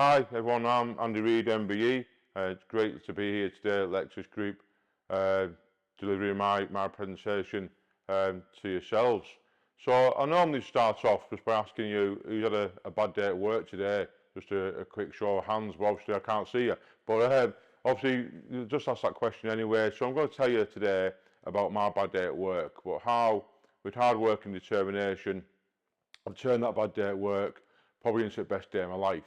Hi everyone, I'm Andy Reid, MBE. It's great to be here today at Latus Group, delivering my presentation to yourselves. So I normally start off just by asking you who's had a bad day at work today. Just a quick show of hands, but obviously I can't see you. But obviously, you just ask that question anyway. So I'm going to tell you today about my bad day at work, but how, with hard work and determination, I've turned that bad day at work probably into the best day of my life.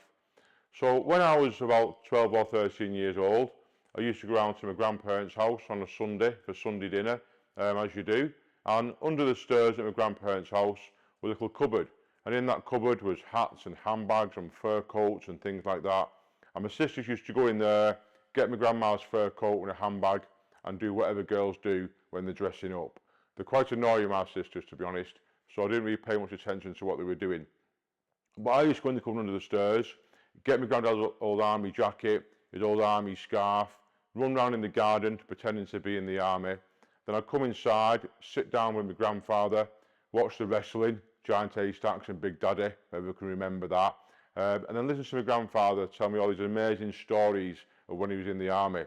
So when I was about 12 or 13 years old, I used to go round to my grandparents' house on a Sunday for Sunday dinner, as you do. And under the stairs at my grandparents' house was a little cupboard. And in that cupboard was hats and handbags and fur coats and things like that. And my sisters used to go in there, get my grandma's fur coat and a handbag and do whatever girls do when they're dressing up. They're quite annoying, my sisters, to be honest, so I didn't really pay much attention to what they were doing. But I used to go in the cupboard under the stairs, get my granddad's old army jacket, his old army scarf, run round in the garden pretending to be in the army. Then I'd come inside, sit down with my grandfather, watch the wrestling, Giant Haystacks and Big Daddy, if ever can remember that. And then listen to my grandfather tell me all these amazing stories of when he was in the army.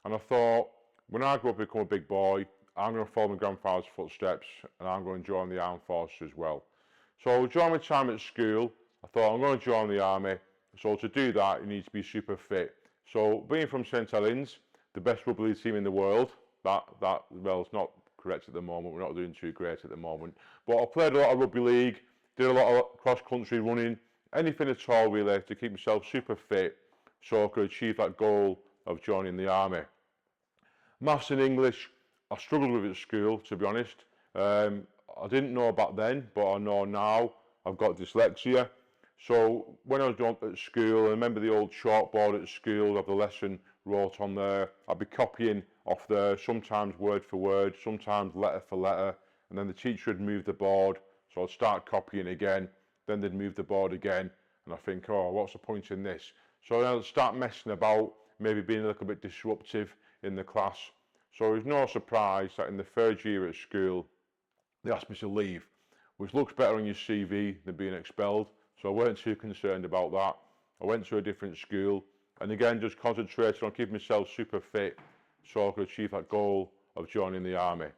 And I thought, when I grow up and become a big boy, I'm going to follow my grandfather's footsteps and I'm going to join the armed forces as well. So during my time at school, I thought I'm going to join the army. So to do that, you need to be super fit. So being from St Helens, the best rugby league team in the world, well, it's not correct at the moment. We're not doing too great at the moment. But I played a lot of rugby league, did a lot of cross-country running, anything at all really to keep myself super fit so I could achieve that goal of joining the army. Maths and English, I struggled with at school, to be honest. I didn't know back then, but I know now. I've got dyslexia. So when I was at school, I remember the old chalkboard at school of the lesson wrote on there. I'd be copying off there, sometimes word for word, sometimes letter for letter, and then the teacher would move the board, so I'd start copying again, then they'd move the board again, and I think, oh, what's the point in this? So then I'd start messing about, maybe being a little bit disruptive in the class. So it was no surprise that in the third year at school, they asked me to leave, which looks better on your CV than being expelled. So I weren't too concerned about that. I went to a different school and again just concentrated on keeping myself super fit so I could achieve that goal of joining the army.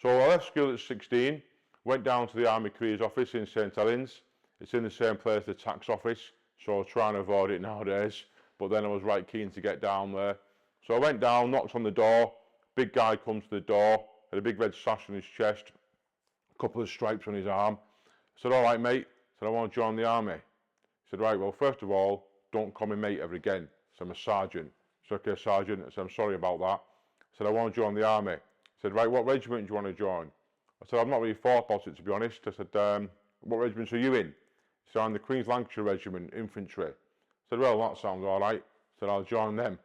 So I left school at 16, went down to the Army Careers Office in St Helens. It's in the same place as the tax office, so I was trying to avoid it nowadays, but then I was right keen to get down there. So I went down, knocked on the door, big guy comes to the door, had a big red sash on his chest, a couple of stripes on his arm. I said, all right mate, I said, I want to join the army. He said, right, well, first of all, don't call me mate ever again. I said, I'm a sergeant. He said, okay, sergeant. I said, I'm sorry about that. I said, I want to join the army. He said, right, what regiment do you want to join? I said, I've not really thought about it, to be honest. I said, what regiment are you in? He said, I'm the Queen's Lancashire Regiment, infantry. I said, well, that sounds all right. I said, I'll join them.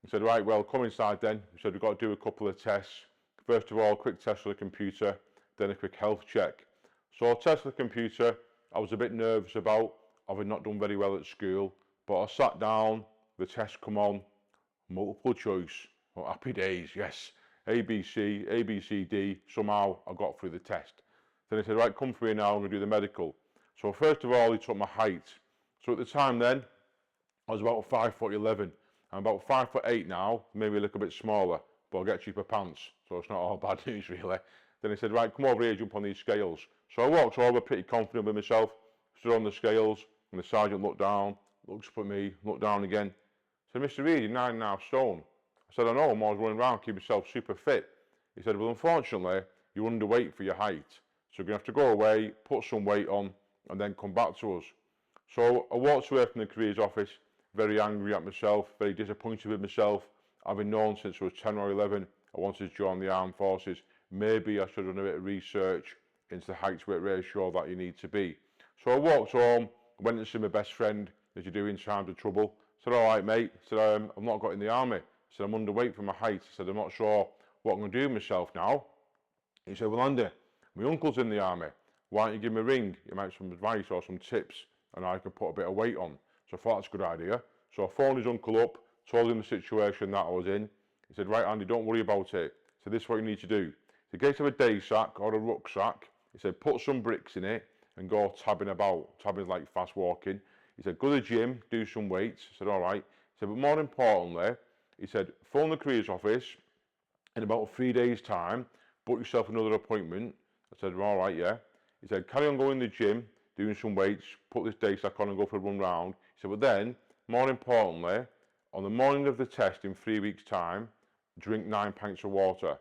He said, right, well, come inside then. He said, we've got to do a couple of tests. First of all, a quick test of the computer, then a quick health check. So I tested the computer. I was a bit nervous about, having not done very well at school, but I sat down, the test come on, multiple choice, oh, happy days, yes, ABC, ABCD, somehow I got through the test. Then he said, right, come for me now, I'm going to do the medical. So first of all, he took my height. So at the time then, I was about 5'11". I'm about 5'8" now, maybe a little bit smaller, but I'll get cheaper pants, so it's not all bad news really. Then he said, right, come over here, jump on these scales. So I walked over, pretty confident with myself, stood on the scales, and the sergeant looked down, looks up at me, looked down again. Said, Mr. Reid, you're 9.5 stone. I said, I know, I'm always running around, keep yourself super fit. He said, well, unfortunately, you're underweight for your height, so you're going to have to go away, put some weight on, and then come back to us. So I walked away from the careers office, very angry at myself, very disappointed with myself, having known since I was 10 or 11, I wanted to join the armed forces. Maybe I should have done a bit of research into the height to weight ratio that you need to be. So I walked home, went to see my best friend, as you do in times of trouble. I said, all right, mate. I said, I've not got in the army. I said, I'm underweight for my height. I said, I'm not sure what I'm going to do with myself now. He said, well, Andy, my uncle's in the army. Why don't you give him a ring? You might have some advice or some tips, and I can put a bit of weight on. So I thought that's a good idea. So I phoned his uncle up, told him the situation that I was in. He said, right, Andy, don't worry about it. So this is what you need to do. So get to a day sack or a rucksack. He said, put some bricks in it and go tabbing about. Tabbing is like fast walking. He said, go to the gym, do some weights. I said, all right. He said, but more importantly, he said, phone the careers office in about 3 days' time, book yourself another appointment. I said, all right, yeah. He said, carry on going to the gym, doing some weights, put this day sack on and go for a run round. He said, but then, more importantly, on the morning of the test in 3 weeks' time, drink 9 pints of water.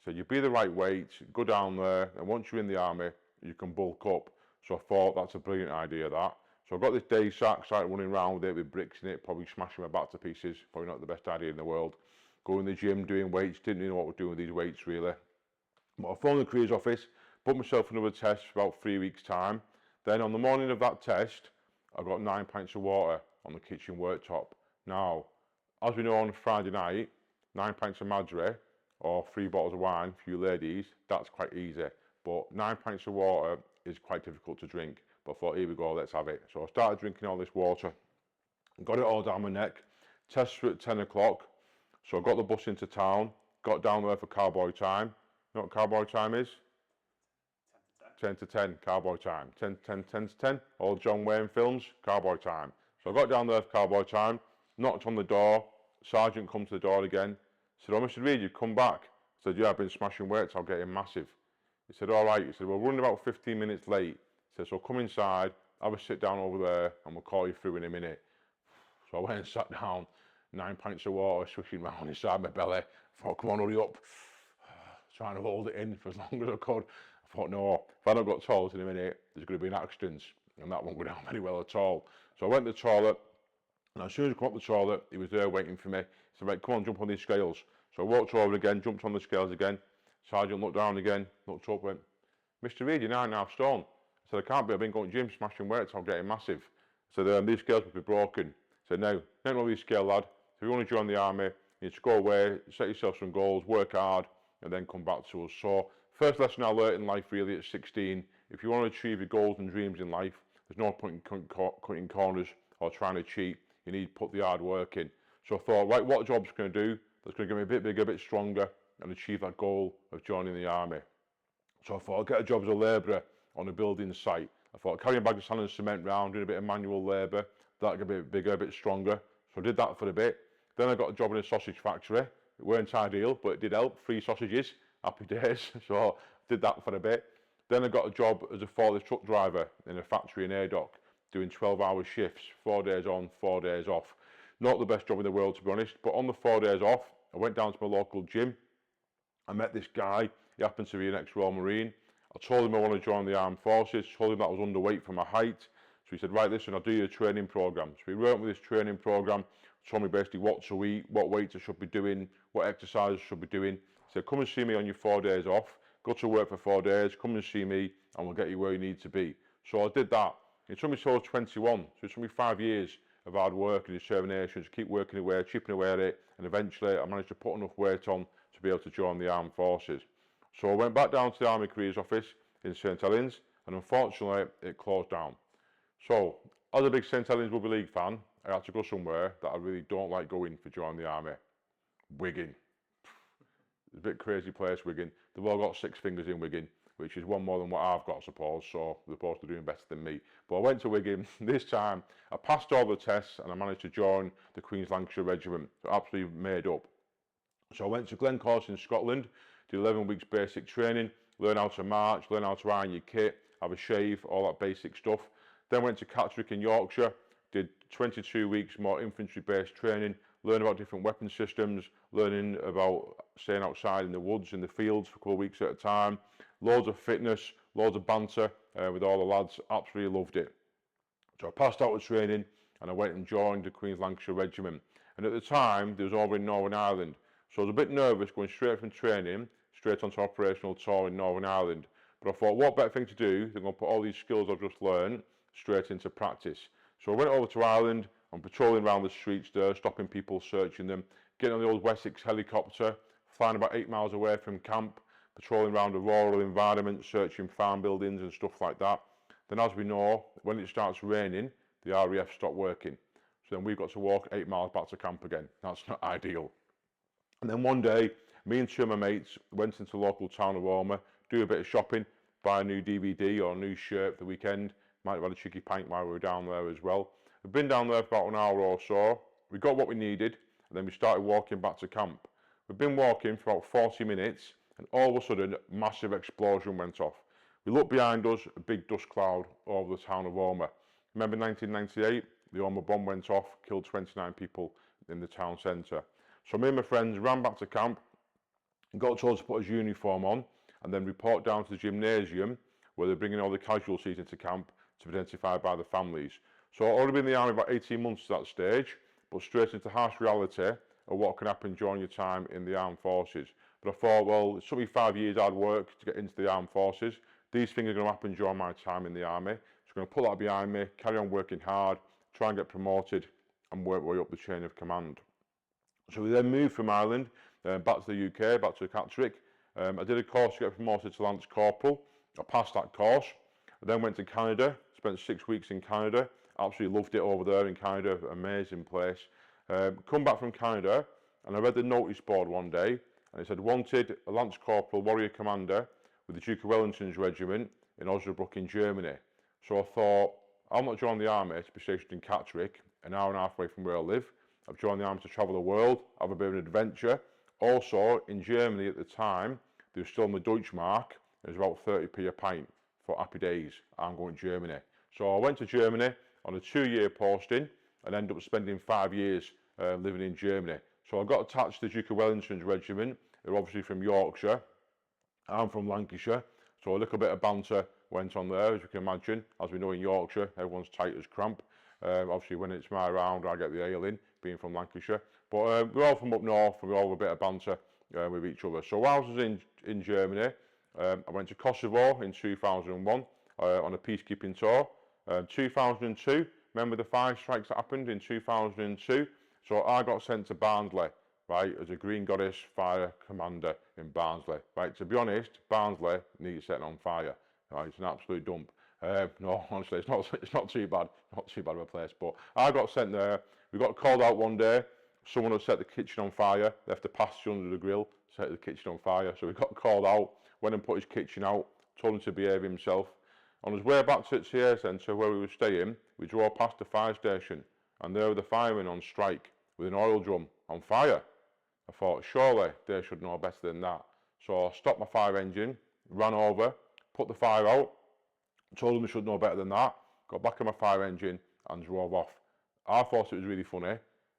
So you be the right weight, go down there, and once you're in the army, you can bulk up. So I thought that's a brilliant idea, that. So I got this day sack, started running around with it with bricks in it, probably smashing my back to pieces, probably not the best idea in the world. Going to the gym, doing weights, didn't know what we're doing with these weights really. But I phoned the careers office, booked myself another test for about 3 weeks' time. Then on the morning of that test, I got 9 pints of water on the kitchen worktop. Now, as we know on Friday night, 9 pints of Madri, or 3 bottles of wine for you ladies, that's quite easy. But 9 pints of water is quite difficult to drink. But I thought, here we go, let's have it. So I started drinking all this water, got it all down my neck. Tests were at 10 o'clock. So I got the bus into town, got down there for cowboy time. You know what cowboy time is? 10 to 10, cowboy time. 10 to 10, all John Wayne films, cowboy time. So I got down there for cowboy time, knocked on the door, sergeant come to the door again, said, oh, Mr. Reid, you've come back. I said, yeah, I've been smashing weights, I'll get in massive. He said, all right. He said, we're running about 15 minutes late. He said, so come inside, have a sit down over there, and we'll call you through in a minute. So I went and sat down, 9 pints of water swishing round inside my belly. I thought, come on, hurry up. Trying to hold it in for as long as I could. I thought, no, if I don't got toilet in a minute, there's going to be an accident, and that won't go down very well at all. So I went to the toilet, and as soon as I come up the toilet, he was there waiting for me. He said, right, come on, jump on these scales. So I walked over again, jumped on the scales again. Sergeant looked down again, looked up, went, Mr. Reid, you're 9.5 stone. I said, I can't be, I've been going to the gym, smashing weights, I'm getting massive. I said, these scales will be broken. I said, no, don't know these scale, lad. If you want to join the army, you need to go away, set yourself some goals, work hard, and then come back to us. So, first lesson I learned in life really at 16, if you want to achieve your goals and dreams in life, there's no point in cutting corners or trying to cheat. You need to put the hard work in. So I thought, right, what job's going to do that's going to get me a bit bigger, a bit stronger, and achieve that goal of joining the army? So I thought, I'll get a job as a labourer on a building site. I thought, carrying a bag of sand and cement round, doing a bit of manual labour, that'll get a bit bigger, a bit stronger. So I did that for a bit. Then I got a job in a sausage factory. It weren't ideal, but it did help. 3 sausages, happy days. So I did that for a bit. Then I got a job as a forklift truck driver in a factory in Haydock, doing 12-hour shifts, 4 days on, 4 days off. Not the best job in the world, to be honest, but on the 4 days off, I went down to my local gym. I met this guy. He happened to be an ex-Royal Marine. I told him I want to join the armed forces, told him that I was underweight for my height. So he said, right, listen, I'll do your training programme. So he wrote me this training programme, told me basically what to eat, what weights I should be doing, what exercises I should be doing. He said, come and see me on your 4 days off, go to work for 4 days, come and see me, and we'll get you where you need to be. So I did that. It took me till I was 21, so it took me 5 years of hard work and determination to keep working away, chipping away at it, and eventually I managed to put enough weight on to be able to join the armed forces. So I went back down to the Army Careers Office in St Helens, and unfortunately it closed down. So, as a big St Helens Rugby League fan, I had to go somewhere that I really don't like going for joining the army. Wigan. It's a bit crazy place, Wigan. They've all got 6 fingers in Wigan, which is one more than what I've got, I suppose, so they're supposed to be doing better than me. But I went to Wigan. This time, I passed all the tests and I managed to join the Queen's Lancashire Regiment. So absolutely made up. So I went to Glencorse in Scotland, did 11 weeks basic training, learn how to march, learn how to iron your kit, have a shave, all that basic stuff. Then went to Catterick in Yorkshire, did 22 weeks more infantry-based training, learn about different weapon systems, learning about staying outside in the woods, in the fields for a couple of weeks at a time, loads of fitness, loads of banter with all the lads, absolutely loved it. So I passed out with training and I went and joined the Queen's Lancashire Regiment. And at the time, there was over in Northern Ireland. So I was a bit nervous going straight from training, straight onto operational tour in Northern Ireland. But I thought, what better thing to do than go put all these skills I've just learned straight into practice. So I went over to Ireland, I'm patrolling around the streets there, stopping people, searching them, getting on the old Wessex helicopter, flying about 8 miles away from camp, patrolling around a rural environment, searching farm buildings and stuff like that. Then as we know, when it starts raining, the RAF stop working. So then we've got to walk 8 miles back to camp again. That's not ideal. And then one day, me and 2 of my mates went into the local town of Roma, do a bit of shopping, buy a new DVD or a new shirt for the weekend, Might have had a cheeky pint while we were down there as well. We've been down there for about an hour or so. We got what we needed, and then we started walking back to camp. We've been walking for about 40 minutes, and all of a sudden, a massive explosion went off. We looked behind us, a big dust cloud over the town of Omagh. Remember 1998? The Omagh bomb went off, killed 29 people in the town centre. So me and my friends ran back to camp, got told to put his uniform on, and then report down to the gymnasium where they're bringing all the casualties into camp to be identified by the families. So I've already been in the army about 18 months to that stage, but straight into harsh reality of what can happen during your time in the armed forces. But I thought, well, it took me 5 years hard work to get into the armed forces. These things are going to happen during my time in the army. So I'm going to put that behind me, carry on working hard, try and get promoted and work my way up the chain of command. So we then moved from Ireland back to the UK, back to Catterick. I did a course to get promoted to Lance Corporal. I passed that course. I then went to Canada, spent 6 weeks in Canada. Absolutely loved it over there in Canada, amazing place. Come back from Canada and I read the notice board one day and it said wanted a Lance Corporal Warrior Commander with the Duke of Wellington's regiment in Osnabrück in Germany. So I thought, I'm not joining the army to be stationed in Catterick, an hour and a half away from where I live. I've joined the army to travel the world, have a bit of an adventure. Also, in Germany at the time, there was still the Deutschmark. It was about 30p a pint for happy days. I'm going to Germany. So I went to Germany on a 2-year posting and ended up spending 5 years living in Germany. So I got attached to the Duke of Wellington's regiment. They're obviously from Yorkshire. I'm from Lancashire. So a little bit of banter went on there, as you can imagine. As we know in Yorkshire, everyone's tight as cramp. Obviously, when it's my round, I get the ale in, being from Lancashire. But we're all from up north, and we all have a bit of banter with each other. So while I was in Germany, I went to Kosovo in 2001 on a peacekeeping tour. 2002, remember the 5 strikes that happened in 2002? So I got sent to Barnsley, right, as a Green Goddess Fire Commander in Barnsley. Right, to be honest, Barnsley needs setting on fire. Right, it's an absolute dump. No, honestly, it's not too bad, not too bad of a place. But I got sent there. We got called out one day. Someone had set the kitchen on fire, left a passage under the grill, set the kitchen on fire. So we got called out, went and put his kitchen out, told him to behave himself. On his way back to the TA centre where we were staying, we drove past the fire station, and there were the firemen on strike with an oil drum on fire. I thought, surely they should know better than that. So I stopped my fire engine, ran over, put the fire out, told them they should know better than that, got back on my fire engine and drove off. I thought it was really funny.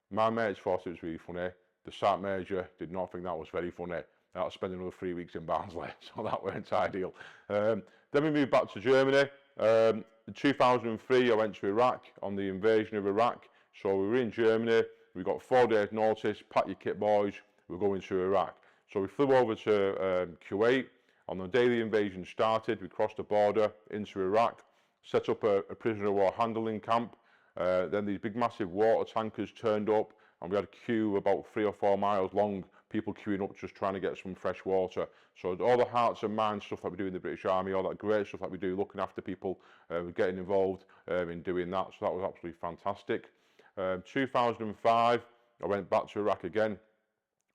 My mates thought it was really funny. The Sergeant Major did not think that was very funny. I had to spend another 3 weeks in Barnsley, so that weren't ideal. Then we moved back to Germany. In 2003, I went to Iraq on the invasion of Iraq. So we were in Germany. We got 4 days notice, pack your kit boys, we're going to Iraq. So we flew over to Kuwait. On the day the invasion started, we crossed the border into Iraq, set up a prisoner of war handling camp. Then these big massive water tankers turned up and we had a queue about 3 or 4 miles long, people queuing up just trying to get some fresh water. So all the hearts and minds stuff that we do in the British Army, all that great stuff that we do, looking after people, we're getting involved in doing that. So that was absolutely fantastic. 2005, I went back to Iraq again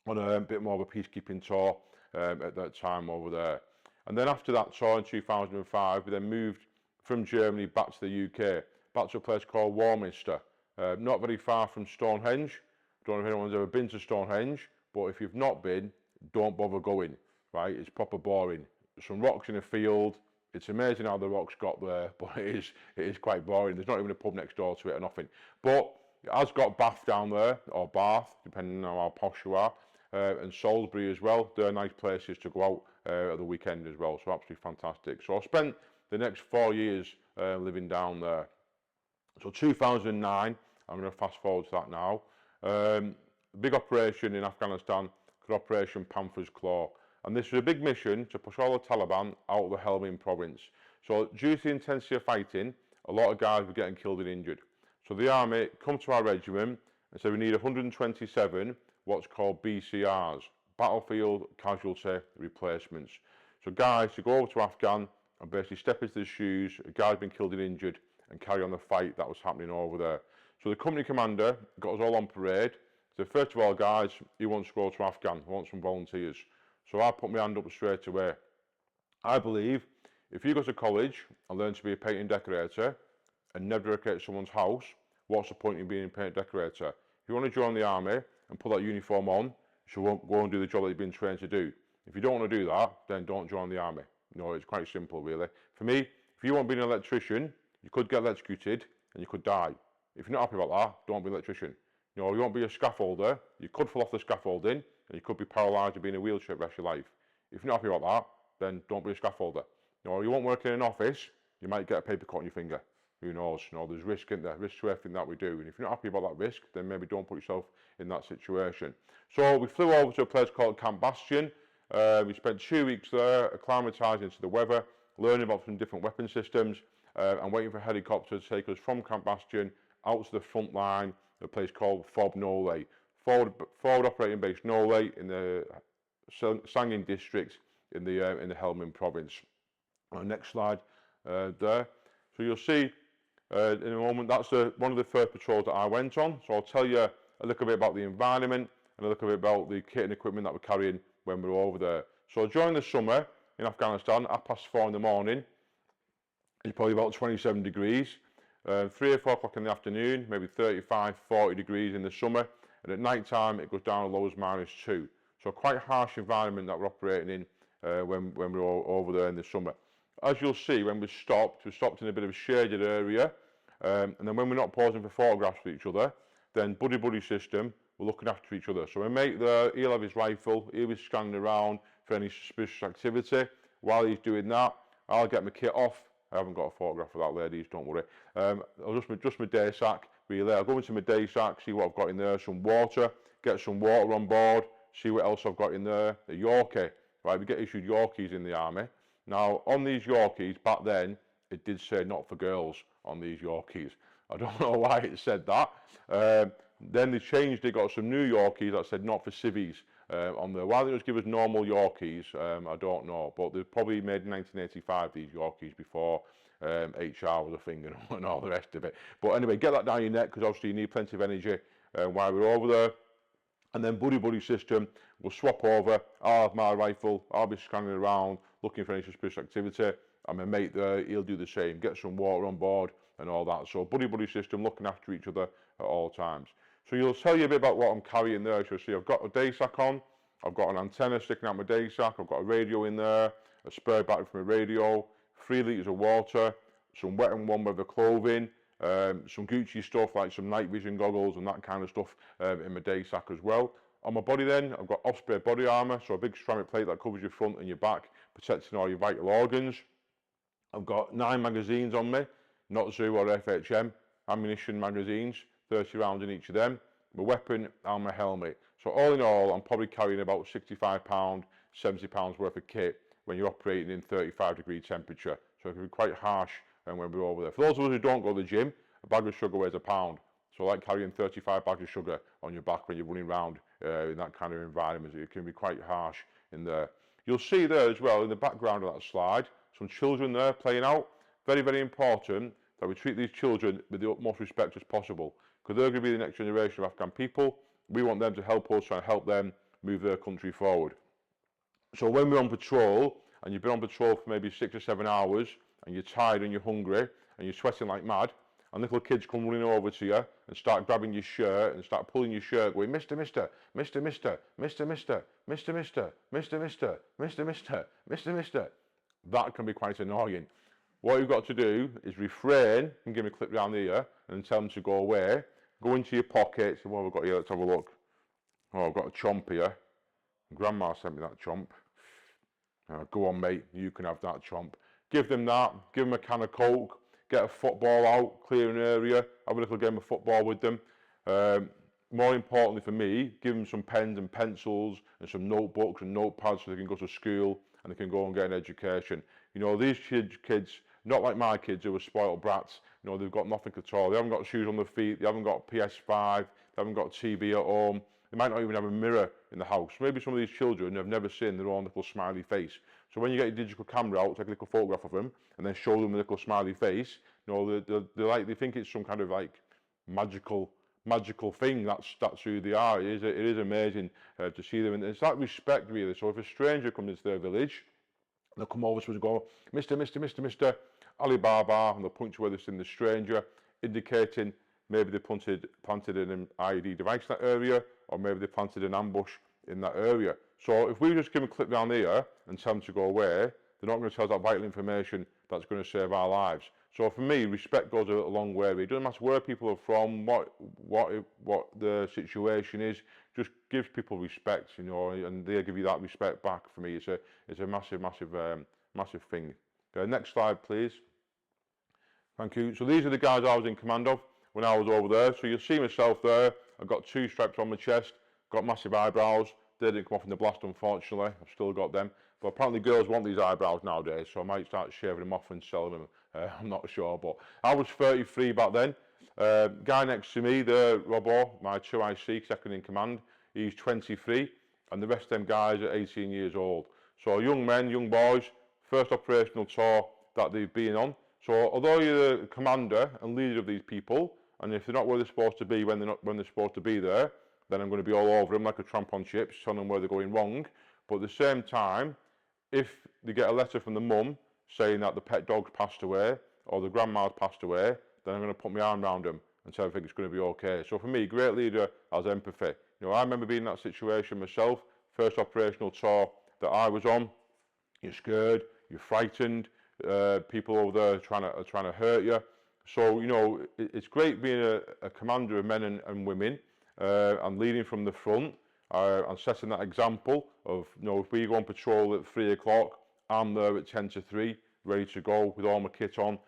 on a bit more of a peacekeeping tour at that time over there. And then after that tour in 2005, we then moved from Germany back to the UK, back to a place called Warminster, not very far from Stonehenge. Don't know if anyone's ever been to Stonehenge, but if you've not been, don't bother going, right? It's proper boring. There's some rocks in a field. It's amazing how the rocks got there, but it is quite boring. There's not even a pub next door to it or nothing. But it has got Bath down there, or Bath, depending on how posh you are, and Salisbury as well. They're nice places to go out at the weekend as well, so absolutely fantastic. So I spent the next 4 years living down there. So 2009, I'm going to fast forward to that now. Big operation in Afghanistan called Operation Panther's Claw. And this was a big mission to push all the Taliban out of the Helmand province. So due to the intensity of fighting, a lot of guys were getting killed and injured. So the army come to our regiment and said we need 127 what's called BCRs, battlefield casualty replacements. So guys to go over to Afghan and basically step into the shoes, a guy's been killed and injured, and carry on the fight that was happening over there. So the company commander got us all on parade. So first of all, guys, he wants to go to Afghan, he wants some volunteers. So I put my hand up straight away. I believe If you go to college and learn to be a painting decorator and never decorate someone's house, what's the point in being a paint decorator? If you want to join the army and put that uniform on, so won't go and do the job that you've been trained to do. If you don't want to do that, then don't join the army. No, it's quite simple, really. For me, if you want to be an electrician, you could get electrocuted and you could die. If you're not happy about that, don't be an electrician. You know, you won't be a scaffolder, you could fall off the scaffolding and you could be paralysed or be in a wheelchair the rest of your life. If you're not happy about that, then don't be a scaffolder. You know, you won't work in an office, you might get a paper cut on your finger. Who knows? You know, there's risk in there, risk to everything that we do. And if you're not happy about that risk, then maybe don't put yourself in that situation. So we flew over to a place called Camp Bastion. We spent 2 weeks there, acclimatising to the weather, learning about some different weapon systems, and waiting for a helicopter to take us from Camp Bastion out to the front line, a place called Fob Nole. Forward operating base Nole in the Sangin district in the Helmand province. Next slide there. So you'll see in a moment that's one of the first patrols that I went on. So I'll tell you a little bit about the environment and a little bit about the kit and equipment that we're carrying when we're over there. So during the summer in Afghanistan, 4:30 in the morning, it's probably about 27 degrees. 3 or 4 o'clock in the afternoon, maybe 35, 40 degrees in the summer. And at night time, it goes down as low as -2. So quite a harsh environment that we're operating in when we're over there in the summer. As you'll see, when we stopped in a bit of a shaded area. And then when we're not pausing for photographs with each other, then buddy system, we're looking after each other. So my mate there, he'll have his rifle, he'll be scanning around for any suspicious activity. While he's doing that, I'll get my kit off. I haven't got a photograph of that, ladies, don't worry. I'll just my day sack, really. I'll go into my day sack, see what I've got in there, some water, get some water on board, see what else I've got in there. A Yorkie, right, we get issued Yorkies in the army. Now, on these Yorkies, back then, it did say not for girls on these Yorkies. I don't know why it said that. Then they changed it, got some new Yorkies that said not for civvies on there. Why they just give us normal Yorkies, I don't know. But they're probably made in 1985, these Yorkies, before HR was a thing and all the rest of it. But anyway, get that down your neck, because obviously you need plenty of energy while we're over there. And then buddy system, we'll swap over. I'll have my rifle, I'll be scanning around, looking for any suspicious activity. And my mate there, he'll do the same, get some water on board and all that. So buddy system, looking after each other at all times. So you'll tell you a bit about what I'm carrying there. So you'll see I've got a day sack on, I've got an antenna sticking out my day sack, I've got a radio in there, a spare battery for my radio, 3 litres of water, some wet and warm weather clothing, some Gucci stuff like some night vision goggles and that kind of stuff in my day sack as well. On my body then, I've got Osprey body armour, so a big ceramic plate that covers your front and your back, protecting all your vital organs. I've got 9 magazines on me, not Zoo or FHM, ammunition magazines, 30 rounds in each of them, my weapon and my helmet. So all in all, I'm probably carrying about £65, £70 worth of kit when you're operating in 35-degree temperature. So it can be quite harsh when we're over there. For those of us who don't go to the gym, a bag of sugar weighs £1. So I like carrying 35 bags of sugar on your back when you're running around in that kind of environment. It can be quite harsh in there. You'll see there as well in the background of that slide, some children there playing out. Very, very important that we treat these children with the utmost respect as possible, because they're going to be the next generation of Afghan people. We want them to help us and help them move their country forward. So when we're on patrol, and you've been on patrol for maybe 6 or 7 hours, and you're tired and you're hungry, and you're sweating like mad, and little kids come running over to you and start grabbing your shirt and start pulling your shirt, going, Mister, Mister, Mister, Mister, Mister, Mister, Mister, Mister, Mister, Mister, Mister, Mister, Mister, Mister. That can be quite annoying. What you've got to do is refrain and give me a clip round the ear and tell them to go away. Go into your pockets. And what have we got here? Let's have a look. Oh, I've got a chomp here. Grandma sent me that chomp. Go on, mate. You can have that chomp. Give them that. Give them a can of Coke. Get a football out. Clear an area. Have a little game of football with them. More importantly for me, give them some pens and pencils and some notebooks and notepads so they can go to school and they can go and get an education. You know, these kids, not like my kids who were spoiled brats, you know, they've got nothing at all. They haven't got shoes on their feet, they haven't got PS5, they haven't got TV at home, they might not even have a mirror in the house. Maybe some of these children have never seen their own little smiley face. So when you get your digital camera out, take a little photograph of them and then show them a little smiley face, you know, they think it's some kind of like magical thing. That's who they are. It is amazing to see them, and it's that respect really. So if a stranger comes into their village They'll come over to us and go, Mr. Alibaba, and they'll point to where they've seen the stranger, indicating maybe they planted an IED device in that area, or maybe they planted an ambush in that area. So if we just give them a clip down here and tell them to go away, they're not going to tell us that vital information that's going to save our lives. So for me, respect goes a long way. It doesn't matter where people are from, what the situation is. Just gives people respect, you know, and they give you that respect back. For me, it's a massive thing. Okay, next slide, please. Thank you. So these are the guys I was in command of when I was over there. So you'll see myself there. I've got 2 stripes on my chest, got massive eyebrows. They didn't come off in the blast, unfortunately. I've still got them. But apparently girls want these eyebrows nowadays, so I might start shaving them off and selling them. I'm not sure, but I was 33 back then. Guy next to me, the Robbo, my 2IC, second in command, he's 23, and the rest of them guys are 18 years old. So young men, young boys, first operational tour that they've been on. So although you're the commander and leader of these people, and if they're not where they're supposed to be when they're supposed to be there, then I'm going to be all over them like a tramp on chips, telling them where they're going wrong. But at the same time, if they get a letter from the mum saying that the pet dog's passed away or the grandma's passed away, then I'm going to put my arm around them and tell them it's going to be okay. So for me, great leader has empathy. You know, I remember being in that situation myself, first operational tour that I was on. You're scared, you're frightened, people over there are trying to hurt you. So, you know, it's great being a commander of men and women and leading from the front and setting that example of, you know, if we go on patrol at 3 o'clock, I'm there at 10 to 3, ready to go with all my kit on,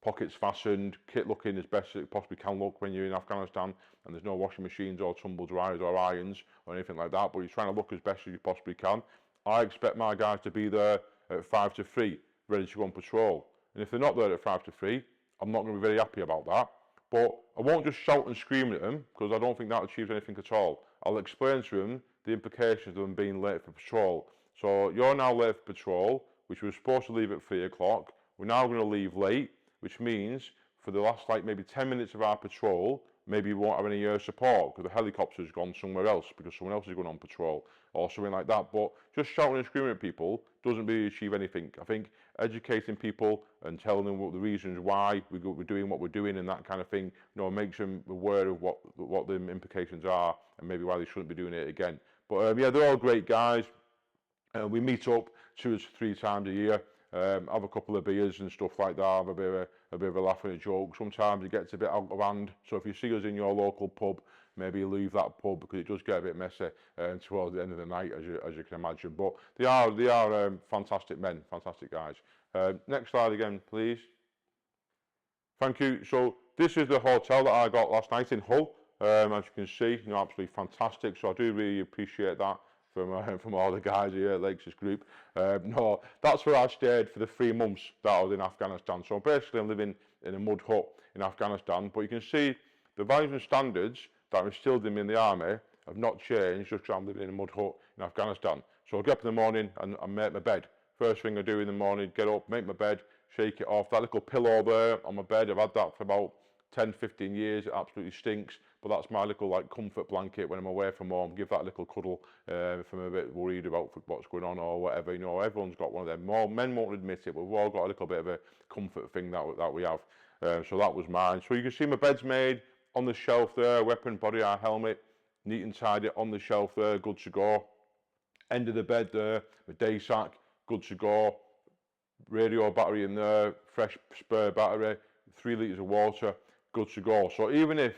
pockets fastened, kit looking as best as it possibly can look when you're in Afghanistan and there's no washing machines or tumble dryers or irons or anything like that, but you're trying to look as best as you possibly can. I expect my guys to be there at 5 to 3, ready to go on patrol. And if they're not there at 5 to 3, I'm not going to be very happy about that. But I won't just shout and scream at them, because I don't think that achieves anything at all. I'll explain to them the implications of them being late for patrol. So you're now late for patrol, which we were supposed to leave at 3 o'clock. We're now going to leave late, which means for the last maybe 10 minutes of our patrol, maybe we won't have any air support because the helicopter's gone somewhere else because someone else is going on patrol or something like that. But just shouting and screaming at people doesn't really achieve anything. I think educating people and telling them what the reasons why we're doing what we're doing and that kind of thing, you know, makes them aware of what the implications are and maybe why they shouldn't be doing it again. But yeah, they're all great guys. We meet up 2 to 3 times a year. Have a couple of beers and stuff like that, have a bit of a laugh and a joke. Sometimes it gets a bit out of hand, so if you see us in your local pub, maybe leave that pub because it does get a bit messy towards the end of the night, as you can imagine. But they are fantastic men, fantastic guys. Next slide again, please. Thank you. So this is the hotel that I got last night in Hull. As you can see, you know, absolutely fantastic. So I do really appreciate that from all the guys here at Lakes Group. No, that's where I stayed for the 3 months that I was in Afghanistan. So basically I'm living in a mud hut in Afghanistan, but you can see the values and standards that instilled in me in the army have not changed just because I'm living in a mud hut in Afghanistan. So I get up in the morning and make my bed. First thing I do in the morning, get up, make my bed, shake it off. That little pillow there on my bed, I've had that for about 10-15 years. It absolutely stinks, but that's my little comfort blanket when I'm away from home. Give that little cuddle if I'm a bit worried about what's going on or whatever. You know, everyone's got one of them. More men won't admit it, but we've all got a little bit of a comfort thing that we have. So that was mine. So you can see my bed's made on the shelf there. Weapon, body armor, helmet, neat and tidy on the shelf there, good to go. End of the bed there, my day sack, good to go. Radio battery in there, fresh spare battery, 3 litres of water, good to go. So even if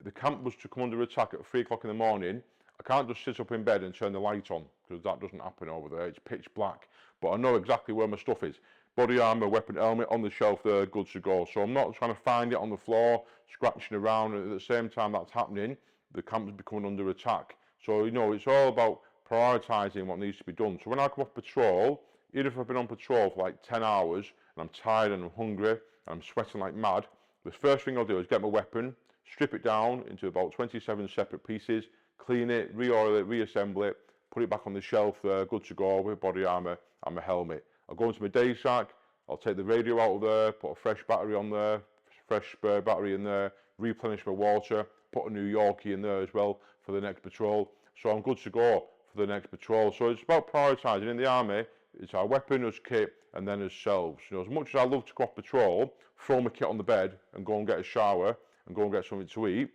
the camp was to come under attack at 3 o'clock in the morning, I can't just sit up in bed and turn the light on, because that doesn't happen over there. It's pitch black, but I know exactly where my stuff is. Body armour, weapon, helmet on the shelf there, good to go. So I'm not trying to find it on the floor, scratching around, and at the same time that's happening, the camp is becoming under attack. So, you know, it's all about prioritising what needs to be done. So when I come off patrol, even if I've been on patrol for 10 hours, and I'm tired and I'm hungry, and I'm sweating like mad, the first thing I'll do is get my weapon, strip it down into about 27 separate pieces, clean it, re-oil it, reassemble it, put it back on the shelf there, good to go with body armour and my helmet. I'll go into my day sack, I'll take the radio out of there, put a fresh battery on there, fresh spare battery in there, replenish my water, put a new Yorkie in there as well for the next patrol. So I'm good to go for the next patrol. So it's about prioritising. In the army, it's our weapon, as kit, and then as selves. You know, as much as I love to go off patrol, throw my kit on the bed and go and get a shower and go and get something to eat,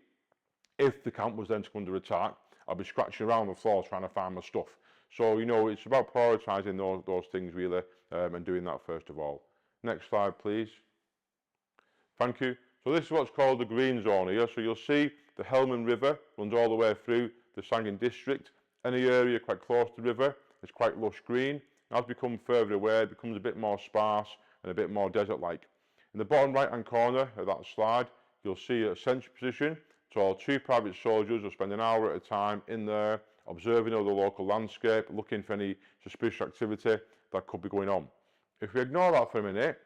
if the camp was then to come under attack, I'd be scratching around the floor trying to find my stuff. So, you know, it's about prioritising those things really, and doing that first of all. Next slide, please. Thank you. So this is what's called the green zone here. So you'll see the Helmand River runs all the way through the Sangin district. Any area quite close to the river is quite lush green. As we come further away, it becomes a bit more sparse and a bit more desert-like. In the bottom right-hand corner of that slide, you'll see a sentry position. So 2 private soldiers will spend an hour at a time in there, observing all the local landscape, looking for any suspicious activity that could be going on. If we ignore that for a minute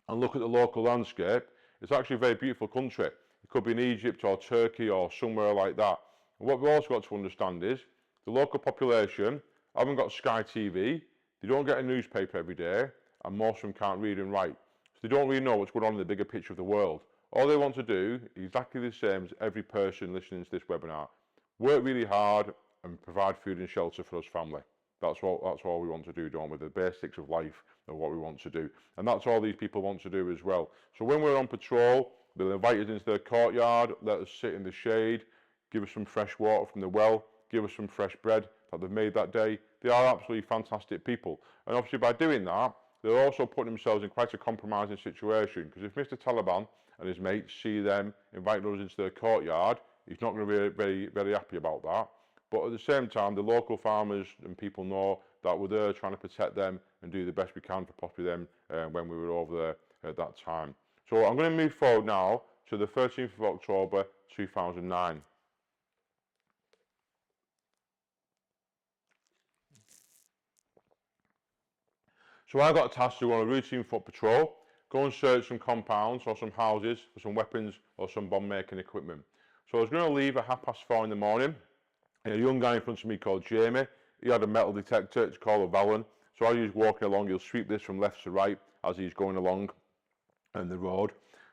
and look at the local landscape, it's actually a very beautiful country. It could be in Egypt or Turkey or somewhere like that. And what we've also got to understand is the local population haven't got Sky TV, they don't get a newspaper every day, and most of them can't read and write. So they don't really know what's going on in the bigger picture of the world. All they want to do is exactly the same as every person listening to this webinar. Work really hard and provide food and shelter for us family. That's all we want to do, don't we? The basics of life are what we want to do. And that's all these people want to do as well. So when we're on patrol, they'll invite us into their courtyard, let us sit in the shade, give us some fresh water from the well, give us some fresh bread that they've made that day. They are absolutely fantastic people. And obviously by doing that, they're also putting themselves in quite a compromising situation, because if Mr. Taliban and his mates see them inviting us into their courtyard, he's not going to be very, very happy about that. But at the same time, the local farmers and people know that we're there trying to protect them and do the best we can for possibly them when we were over there at that time. So I'm going to move forward now to the 13th of October 2009. So I got tasked to go on a routine foot patrol, go and search some compounds or some houses for some weapons or some bomb making equipment. So I was going to leave at 4:30 in the morning. And a young guy in front of me called Jamie, he had a metal detector, it's called a Valen. So as he's walking along, he'll sweep this from left to right as he's going along on the road.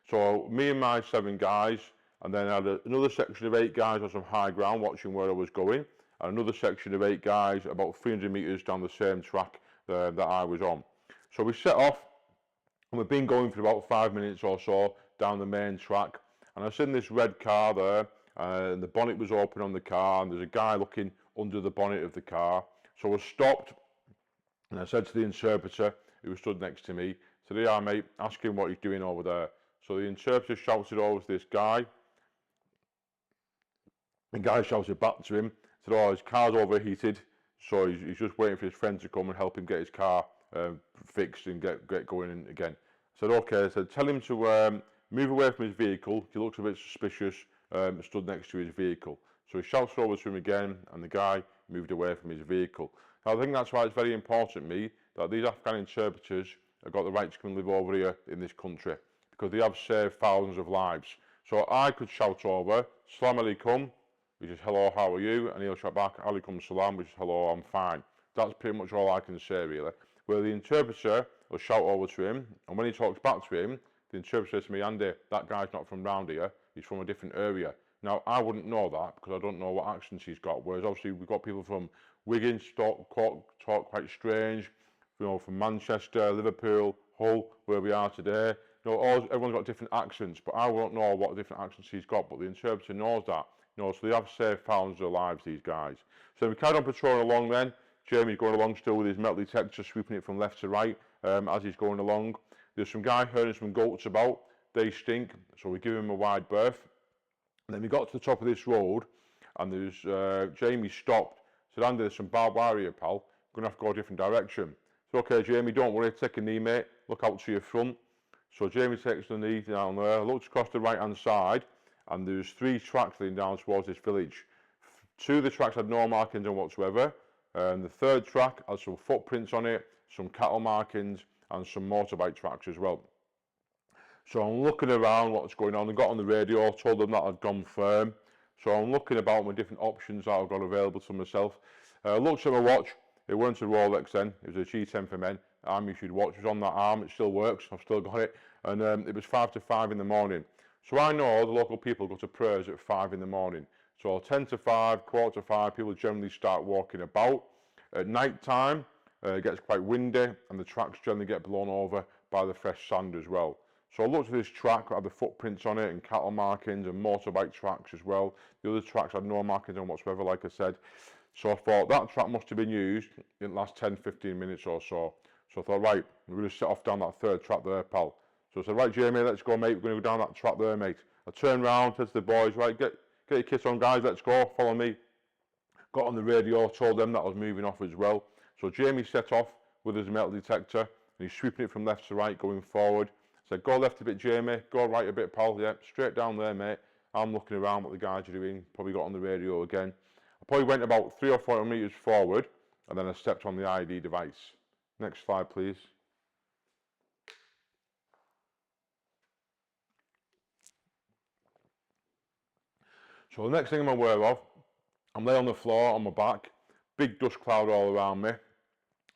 So me and my 7 guys, and then I had another section of 8 guys on some high ground watching where I was going, and another section of 8 guys about 300 metres down the same track that I was on. So we set off, and we've been going for about 5 minutes or so down the main track, and I've seen this red car there, and the bonnet was open on the car, and there's a guy looking under the bonnet of the car. So I stopped, and I said to the interpreter who stood next to me, said, "Yeah, mate, ask him what he's doing over there." So the interpreter shouted over to this guy. The guy shouted back to him, said, "Oh, his car's overheated, so he's just waiting for his friend to come and help him get his car fixed and get going again." I said, "Okay." I said, "Tell him to move away from his vehicle. He looks a bit suspicious." Stood next to his vehicle. So he shouts over to him again, and the guy moved away from his vehicle. Now, I think that's why it's very important to me that these Afghan interpreters have got the right to come and live over here in this country, because they have saved thousands of lives. So I could shout over, "Salam alaikum," which is "hello, how are you?" And he'll shout back, "Alaikum salam," which is "hello, I'm fine." That's pretty much all I can say really. Where the interpreter will shout over to him, and when he talks back to him, the interpreter says to me, "Andy, that guy's not from round here, he's from a different area." Now, I wouldn't know that because I don't know what accents he's got, whereas obviously we've got people from Wigan, talk quite strange, you know, from Manchester, Liverpool, Hull, where we are today. You know, everyone's got different accents, but I won't know what different accents he's got, but the interpreter knows that. You know, so they have saved thousands of lives, these guys. So we carried on patrolling along then. Jamie's going along still with his metal detector, sweeping it from left to right as he's going along. There's some guy herding some goats about. They stink, so we give him a wide berth. And then we got to the top of this road, and there's Jamie stopped. Said, "Andy, there's some barbed wire here, pal. We're going to have to go a different direction." So, "Okay, Jamie, don't worry. Take a knee, mate. Look out to your front." So Jamie takes the knee down there, looks across the right-hand side, and there's 3 tracks leading down towards this village. 2 of the tracks had no markings on whatsoever. And the 3rd track has some footprints on it, some cattle markings, and some motorbike tracks as well. So I'm looking around what's going on. I got on the radio, told them that I'd gone firm. So I'm looking about my different options that I've got available to myself. I looked at my watch. It weren't a Rolex then. It was a G10 for men. Arm issued watch. It was on that arm. It still works. I've still got it. And it was 4 to 5 in the morning. So I know the local people go to prayers at 5 in the morning. So 10 to 5, quarter to 5, people generally start walking about. At night time, It gets quite windy, and the tracks generally get blown over by the fresh sand as well. So I looked at this track, it had the footprints on it and cattle markings and motorbike tracks as well. The other tracks had no markings on whatsoever, like I said. So I thought that track must have been used in the last 10-15 minutes or so. So I thought, right, we're going to set off down that third track there, pal. So I said, right, Jamie, let's go, mate. We're going to go down that track there, mate. I turned round, said to the boys, right, get your kit on, guys, let's go, follow me. Got on the radio, told them that I was moving off as well. So Jamie set off with his metal detector, and he's sweeping it from left to right, going forward. Said, go left a bit, Jamie, go right a bit, pal. Yeah, straight down there, mate. I'm looking around what the guys are doing, probably got on the radio again. I probably went about 3 or 4 metres forward, and then I stepped on the ID device. Next slide, please. So the next thing I'm aware of, I'm laying on the floor on my back, big dust cloud all around me.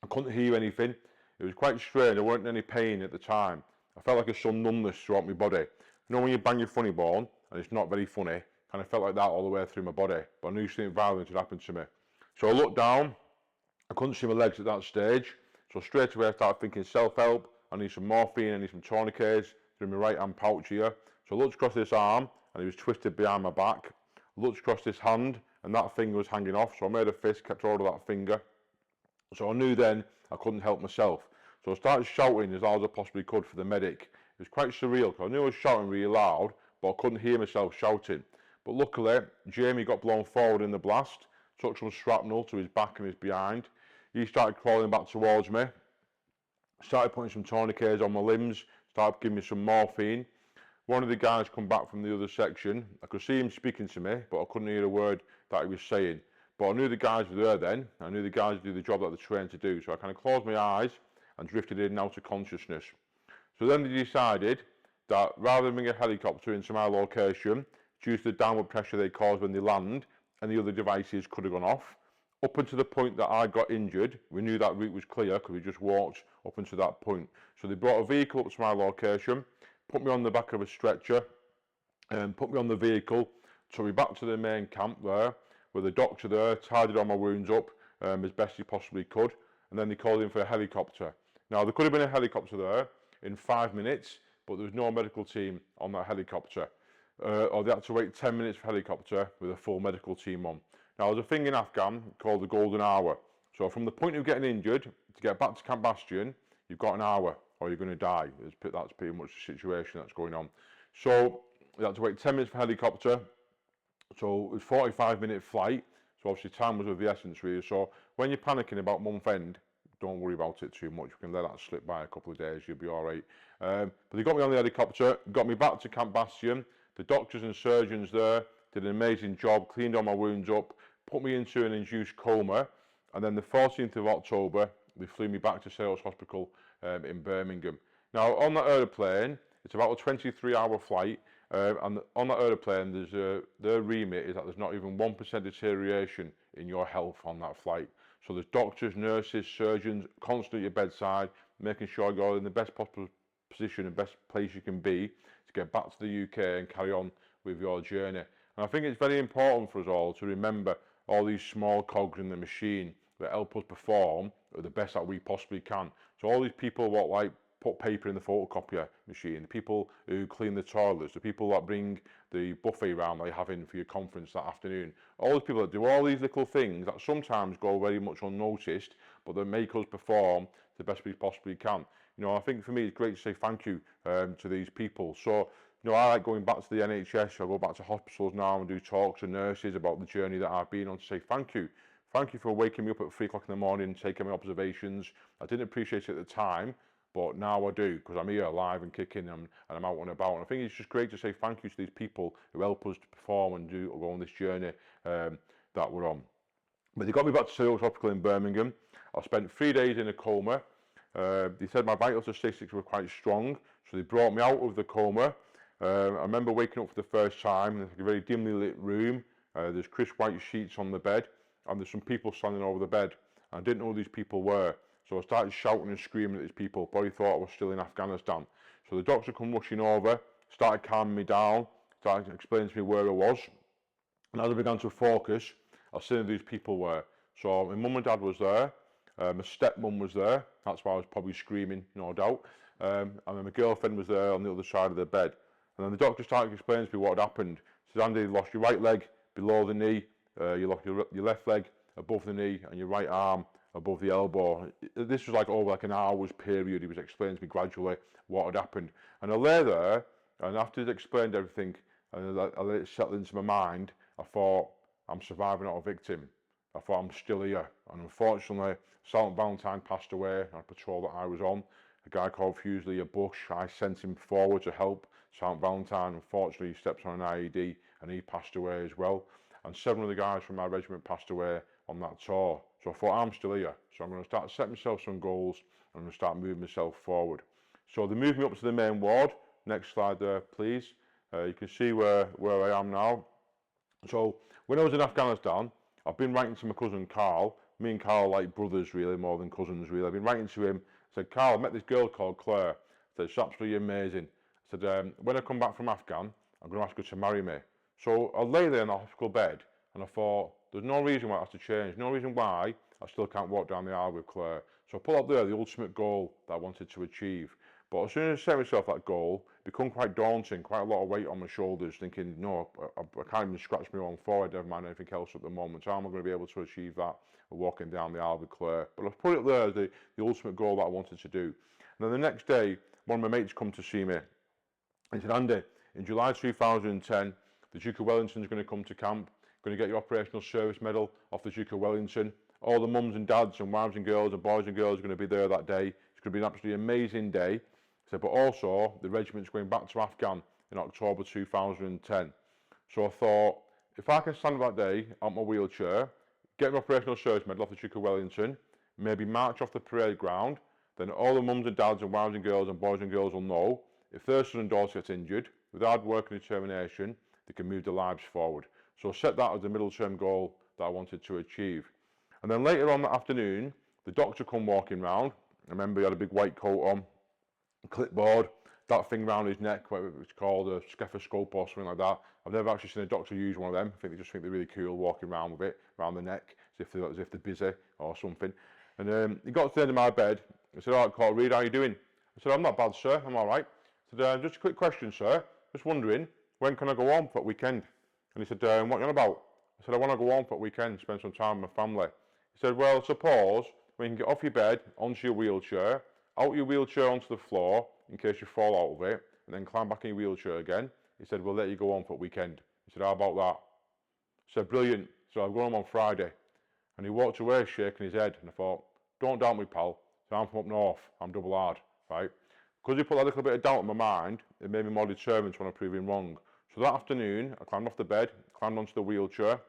I couldn't hear anything. It was quite strange. There weren't any pain at the time. I felt like some numbness throughout my body. You know when you bang your funny bone and it's not very funny, kind of felt like that all the way through my body. But I knew something violent had happened to me. So I looked down. I couldn't see my legs at that stage. So straight away I started thinking self-help. I need some morphine, I need some tourniquets. They're in my right hand pouch here. So I looked across this arm and it was twisted behind my back. I looked across this hand and that finger was hanging off. So I made a fist, kept hold of that finger. So I knew then I couldn't help myself. So I started shouting as loud as I possibly could for the medic. It was quite surreal because I knew I was shouting really loud, but I couldn't hear myself shouting. But luckily, Jamie got blown forward in the blast, took some shrapnel to his back and his behind. He started crawling back towards me, started putting some tourniquets on my limbs, started giving me some morphine. One of the guys come back from the other section. I could see him speaking to me, but I couldn't hear a word that he was saying. But I knew the guys were there then. I knew the guys would do the job that they're trained to do. So I kind of closed my eyes and drifted in and out of consciousness. So then they decided that rather than bring a helicopter into my location, due to the downward pressure they cause when they land, and the other devices could have gone off, up until the point that I got injured, we knew that route was clear because we just walked up until that point. So they brought a vehicle up to my location, put me on the back of a stretcher, and put me on the vehicle, took me back to the main camp there, with a doctor there, tidied all my wounds up as best he possibly could, and then they called in for a helicopter. Now, there could have been a helicopter there in 5 minutes, but there was no medical team on that helicopter. Or they had to wait 10 minutes for helicopter with a full medical team on. Now, there's a thing in Afghan called the golden hour. So from the point of getting injured to get back to Camp Bastion, you've got an hour or you're going to die. That's pretty much the situation that's going on. So they had to wait 10 minutes for helicopter. So it was a 45-minute flight. So obviously time was of the essence really. So when you're panicking about month end, don't worry about it too much. You can let that slip by a couple of days, you'll be all right. But they got me on the helicopter, got me back to Camp Bastion. The doctors and surgeons there did an amazing job, cleaned all my wounds up, put me into an induced coma, and then the 14th of October, they flew me back to Sales Hospital in Birmingham. Now, on that aeroplane, it's about a 23-hour flight, and on that aeroplane, their remit is that there's not even 1% deterioration in your health on that flight. So there's doctors, nurses, surgeons constantly at your bedside, making sure you're in the best possible position and best place you can be to get back to the UK and carry on with your journey. And I think it's very important for us all to remember all these small cogs in the machine that help us perform at the best that we possibly can. So all these people what like put paper in the photocopier machine, the people who clean the toilets, the people that bring the buffet round that you're having for your conference that afternoon, all the people that do all these little things that sometimes go very much unnoticed, but that make us perform the best we possibly can. You know, I think for me it's great to say thank you to these people. So, you know, I like going back to the NHS, I go back to hospitals now and do talks to nurses about the journey that I've been on to say thank you. Thank you for waking me up at 3 o'clock in the morning, taking my observations. I didn't appreciate it at the time, but now I do, because I'm here alive and kicking and I'm out and about. And I think it's just great to say thank you to these people who help us to perform and go on this journey that we're on. But they got me back to Sales Hospital in Birmingham. I spent 3 days in a coma. They said my vital statistics were quite strong, so they brought me out of the coma. I remember waking up for the first time in a very dimly lit room. There's crisp white sheets on the bed, and there's some people standing over the bed. I didn't know who these people were, so I started shouting and screaming at these people. Probably thought I was still in Afghanistan. So the doctor come rushing over, started calming me down, started explaining to me where I was. And as I began to focus, I seen who these people were. So my mum and dad was there, My stepmum was there. That's why I was probably screaming, no doubt. And then my girlfriend was there on the other side of the bed. And then the doctor started explaining to me what had happened. He said, Andy, you lost your right leg below the knee, you lost your left leg above the knee, and your right arm above the elbow. This was like over like an hour's period. He was explaining to me gradually what had happened. And I lay there, and after he'd explained everything, and I let it settle into my mind, I thought, I'm surviving, not a victim. I thought, I'm still here. And unfortunately, Sergeant Valentine passed away on a patrol that I was on. A guy called Fusilier Bush, I sent him forward to help. Sergeant Valentine, unfortunately, he stepped on an IED and he passed away as well. And 7 of the guys from my regiment passed away on that tour. So I thought, I'm still here. So I'm going to start setting myself some goals and I'm going to start moving myself forward. So they moved me up to the main ward. Next slide there, please. You can see where I am now. So when I was in Afghanistan, I've been writing to my cousin Carl. Me and Carl are like brothers really, more than cousins really. I've been writing to him. I said, Carl, I met this girl called Claire. I said, it's absolutely amazing. I said, when I come back from Afghan, I'm going to ask her to marry me. So I lay there in the hospital bed and I thought, there's no reason why it has to change. No reason why I still can't walk down the aisle with Claire. So I put up there the ultimate goal that I wanted to achieve. But as soon as I set myself that goal, it became quite daunting, quite a lot of weight on my shoulders, thinking, no, I can't even scratch my own forehead, never mind anything else at the moment. How am I going to be able to achieve that, walking down the aisle with Claire? But I've put it there as the ultimate goal that I wanted to do. And then the next day, one of my mates come to see me. He said, Andy, in July 2010, the Duke of Wellington's going to come to camp, going to get your Operational Service Medal off the Duke of Wellington. All the mums and dads and wives and girls and boys and girls are going to be there that day. It's going to be an absolutely amazing day. He said, but also, the regiment's going back to Afghan in October 2010. So I thought, if I can stand that day on my wheelchair, get my Operational Service Medal off the Duke of Wellington, maybe march off the parade ground, then all the mums and dads and wives and girls and boys and girls will know if their son and daughter get injured, with hard work and determination, they can move their lives forward. So I set that as the middle-term goal that I wanted to achieve. And then later on that afternoon, the doctor come walking round. I remember he had a big white coat on, a clipboard, that thing round his neck, it's called a stethoscope or something like that. I've never actually seen a doctor use one of them. I think they just think they're really cool walking around with it, around the neck, as if they're busy or something. And he got to the end of my bed. I said, all right, Court Reid, how are you doing? I said, I'm not bad, sir, I'm all right. I said, just a quick question, sir. Just wondering, when can I go home for a weekend? And he said, what are you on about? I said, I want to go home for a weekend, spend some time with my family. He said, well, suppose when you can get off your bed, onto your wheelchair, out your wheelchair onto the floor, in case you fall out of it, and then climb back in your wheelchair again. He said, we'll let you go home for a weekend. He said, how about that? I said, brilliant. So I'll go home on Friday. And he walked away shaking his head, and I thought, don't doubt me, pal. So I'm from up north, I'm double hard, right? Because he put that little bit of doubt in my mind, it made me more determined to want to prove him wrong. So that afternoon, I climbed off the bed, climbed onto the wheelchair,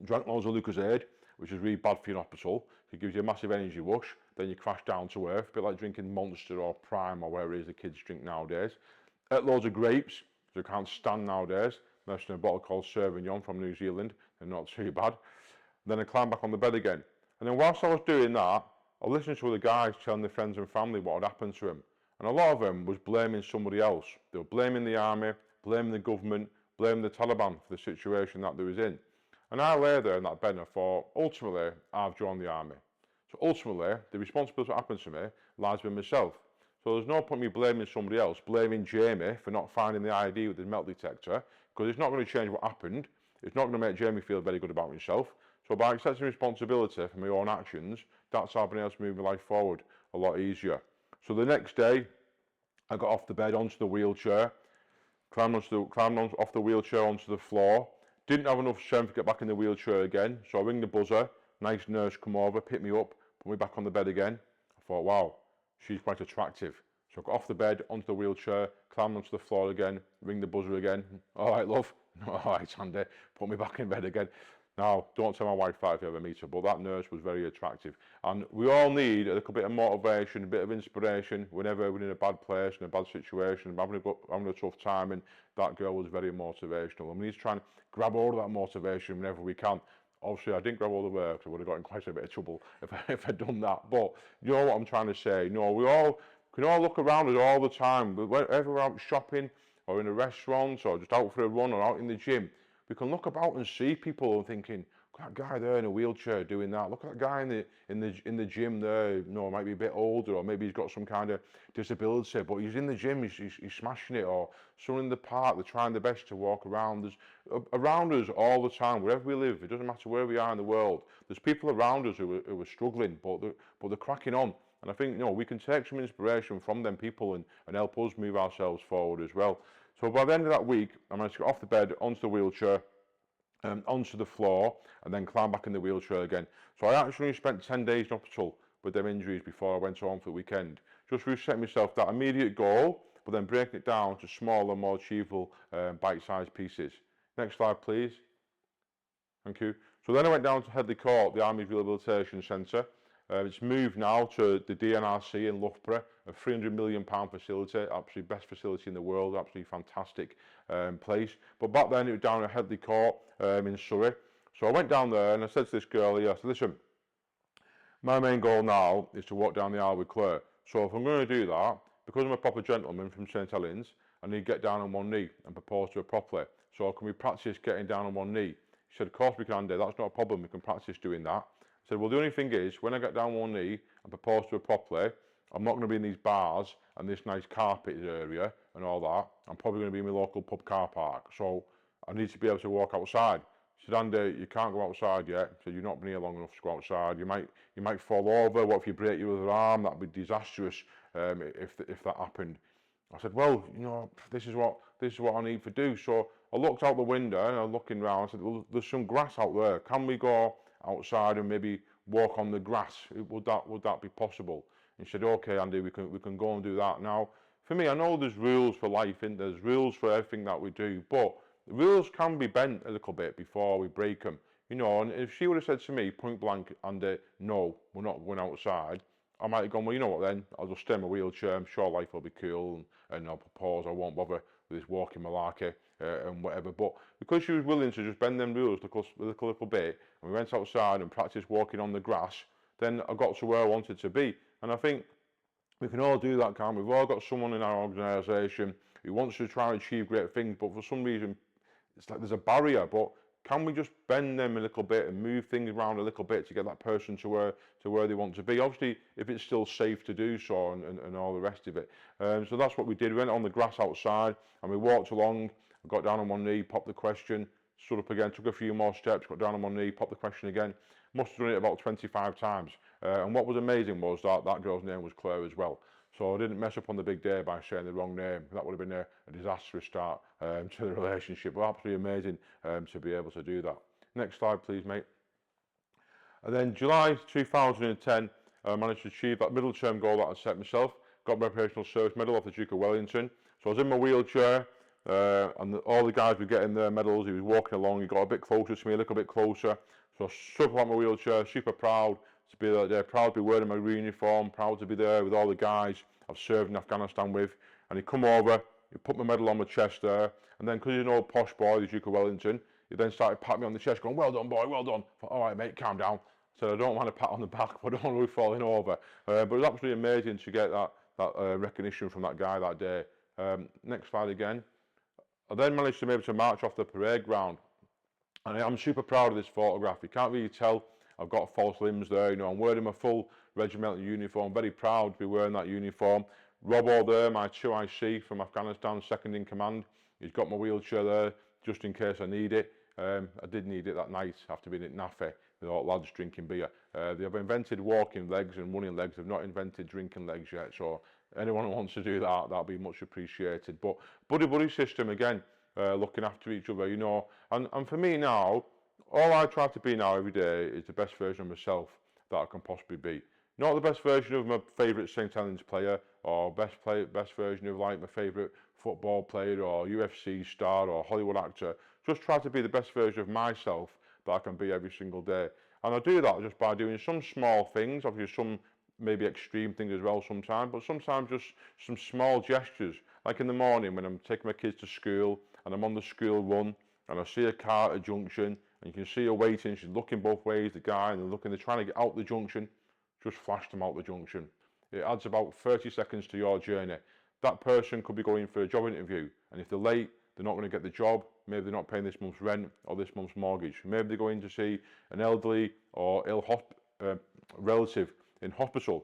drank loads of Lucozade, which is really bad for your hospital. It gives you a massive energy rush, then you crash down to earth, a bit like drinking Monster or Prime or whatever it is the kids drink nowadays. Ate loads of grapes, which I can't stand nowadays, unless in a bottle called Sauvignon from New Zealand, they're not too bad. Then I climbed back on the bed again. And then whilst I was doing that, I listened to other guys telling their friends and family what had happened to them. And a lot of them was blaming somebody else. They were blaming the army, blaming the government, blaming the Taliban for the situation that they was in. And I lay there in that bed and I thought, ultimately, I've joined the army. So ultimately, the responsibility for what happened to me lies with myself. So there's no point me blaming somebody else, blaming Jamie for not finding the ID with his metal detector, because it's not going to change what happened. It's not going to make Jamie feel very good about himself. So by accepting responsibility for my own actions, that's how I've been able to move my life forward a lot easier. So the next day, I got off the bed onto the wheelchair, climbed off the wheelchair onto the floor. Didn't have enough strength to get back in the wheelchair again, so I ring the buzzer. Nice nurse come over, pick me up, put me back on the bed again. I thought, wow, she's quite attractive. So I got off the bed, onto the wheelchair, climbed onto the floor again, ring the buzzer again. All right, love. All right, Andy, put me back in bed again. Now, don't tell my wife that if you ever meet her, but that nurse was very attractive. And we all need a little bit of motivation, a bit of inspiration whenever we're in a bad place, in a bad situation, having a tough time, and that girl was very motivational. And we need to try and grab hold of that motivation whenever we can. Obviously, I didn't grab all the way because I would have got in quite a bit of trouble if I'd done that. But you know what I'm trying to say? You know, we can all look around us all the time. Whenever we're out shopping or in a restaurant or just out for a run or out in the gym, we can look about and see people and thinking, at that guy there in a wheelchair doing that. Look at that guy in the gym there. You know, might be a bit older, or maybe he's got some kind of disability, but he's in the gym. He's smashing it. Or someone in the park. They're trying their best to walk around. There's around us all the time, wherever we live. It doesn't matter where we are in the world. There's people around us who are struggling, but they're cracking on. And I think, you know, we can take some inspiration from them people and help us move ourselves forward as well. So by the end of that week, I managed to get off the bed, onto the wheelchair, onto the floor, and then climb back in the wheelchair again. So I actually spent 10 days in hospital with them injuries before I went home for the weekend. Just resetting myself that immediate goal, but then breaking it down to smaller, more achievable, bite-sized pieces. Next slide, please. Thank you. So then I went down to Headley Court, the Army Rehabilitation Centre. It's moved now to the DNRC in Loughborough, a £300 million facility, absolutely best facility in the world, absolutely fantastic place. But back then it was down at Headley Court in Surrey. So I went down there and I said to this girl here, I said, listen, my main goal now is to walk down the aisle with Claire. So if I'm going to do that, because I'm a proper gentleman from St Helens, I need to get down on one knee and propose to her properly. So can we practice getting down on one knee? She said, of course we can, Andy, that's not a problem, we can practice doing that. I said, well, the only thing is, when I get down one knee and propose to her properly, I'm not going to be in these bars and this nice carpeted area and all that. I'm probably going to be in my local pub car park. So I need to be able to walk outside. She said, Andy, you can't go outside yet. I said, you've not been here long enough to go outside. You might fall over. What if you break your other arm? That'd be disastrous if that happened. I said, well, you know, this is what I need to do. So I looked out the window and I was looking around. I said, well, there's some grass out there. Can we go outside and maybe walk on the grass? Would that be possible? And she said, okay, Andy, we can go and do that. Now, for me, I know there's rules for life, and there's rules for everything that we do, but the rules can be bent a little bit before we break them. You know, and if she would have said to me, point blank, Andy, no, we're not going outside, I might have gone, well, you know what then, I'll just stay in my wheelchair, I'm sure life will be cool, and I'll propose, I won't bother with this walking malarkey and whatever. But because she was willing to just bend them rules a little bit, and we went outside and practiced walking on the grass, then I got to where I wanted to be. And I think we can all do that, can't we? We've all got someone in our organisation who wants to try and achieve great things, but for some reason, it's like there's a barrier. But can we just bend them a little bit and move things around a little bit to get that person to where they want to be? Obviously, if it's still safe to do so and all the rest of it. So that's what we did. We went on the grass outside and we walked along. I got down on one knee, popped the question, stood up again, took a few more steps, got down on one knee, popped the question again. Must have done it about 25 times. And what was amazing was that girl's name was Claire as well. So I didn't mess up on the big day by saying the wrong name. That would have been a disastrous start to the relationship. But absolutely amazing to be able to do that. Next slide, please, mate. And then July 2010, I managed to achieve that middle term goal that I set myself. Got my Operational Service Medal off the Duke of Wellington. So I was in my wheelchair, and all the guys were getting their medals. He was walking along. He got a bit closer to me, a little bit closer. So I stood up on my wheelchair, super proud to be there, proud to be wearing my uniform, proud to be there with all the guys I've served in Afghanistan with. And he come over, he put my medal on my chest there, and then because he's an old posh boy, the Duke of Wellington, he then started patting me on the chest, going, well done, boy, well done. I thought, all right, mate, calm down. I said, I don't want a pat on the back, but I don't want to be falling over. But it was absolutely amazing to get that recognition from that guy that day. Next slide again. I then managed to be able to march off the parade ground. And I'm super proud of this photograph. You can't really tell I've got false limbs there. You know, I'm wearing my full regimental uniform. Very proud to be wearing that uniform. Robbo there, my 2IC from Afghanistan, second in command. He's got my wheelchair there just in case I need it. I did need it that night after being at NAFE with all lads drinking beer. They have invented walking legs and running legs. They've not invented drinking legs yet. So anyone who wants to do that, that'll be much appreciated. But buddy system again. Looking after each other, you know, and for me now, all I try to be now every day is the best version of myself that I can possibly be. Not the best version of my favourite St Helens player, or best version of like my favourite football player or UFC star or Hollywood actor. Just try to be the best version of myself that I can be every single day. And I do that just by doing some small things, obviously some maybe extreme things as well sometimes, but sometimes just some small gestures. Like in the morning when I'm taking my kids to school and I'm on the school run and I see a car at a junction and you can see her waiting, she's looking both ways, the guy, and they're trying to get out the junction, just flash them out the junction. It adds about 30 seconds to your journey. That person could be going for a job interview, and if they're late, they're not going to get the job, maybe they're not paying this month's rent or this month's mortgage. Maybe they're going to see an elderly or ill relative in hospital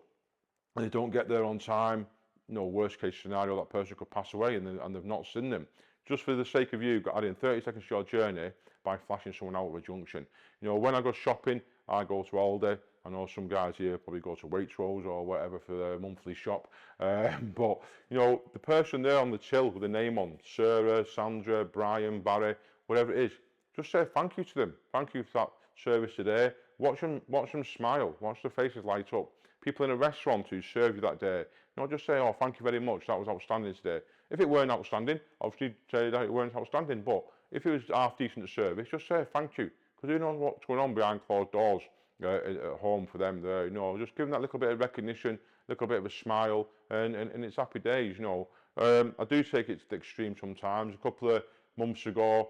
and they don't get there on time. Worst case scenario, that person could pass away and they've not seen them. Just for the sake of you, adding 30 seconds to your journey by flashing someone out of a junction. When I go shopping, I go to Aldi. I know some guys here probably go to Waitrose or whatever for their monthly shop. But, the person there on the till with the name on, Sarah, Sandra, Brian, Barry, whatever it is, just say thank you to them. Thank you for that service today. Watch them smile. Watch their faces light up. People in a restaurant who serve you that day, not just say, oh, thank you very much, that was outstanding today. If it weren't outstanding, obviously say that it weren't outstanding, but if it was half-decent service, just say thank you, because who knows what's going on behind closed doors at home for them there, just give them that little bit of recognition, a little bit of a smile, and it's happy days, I do take it to the extreme sometimes. A couple of months ago,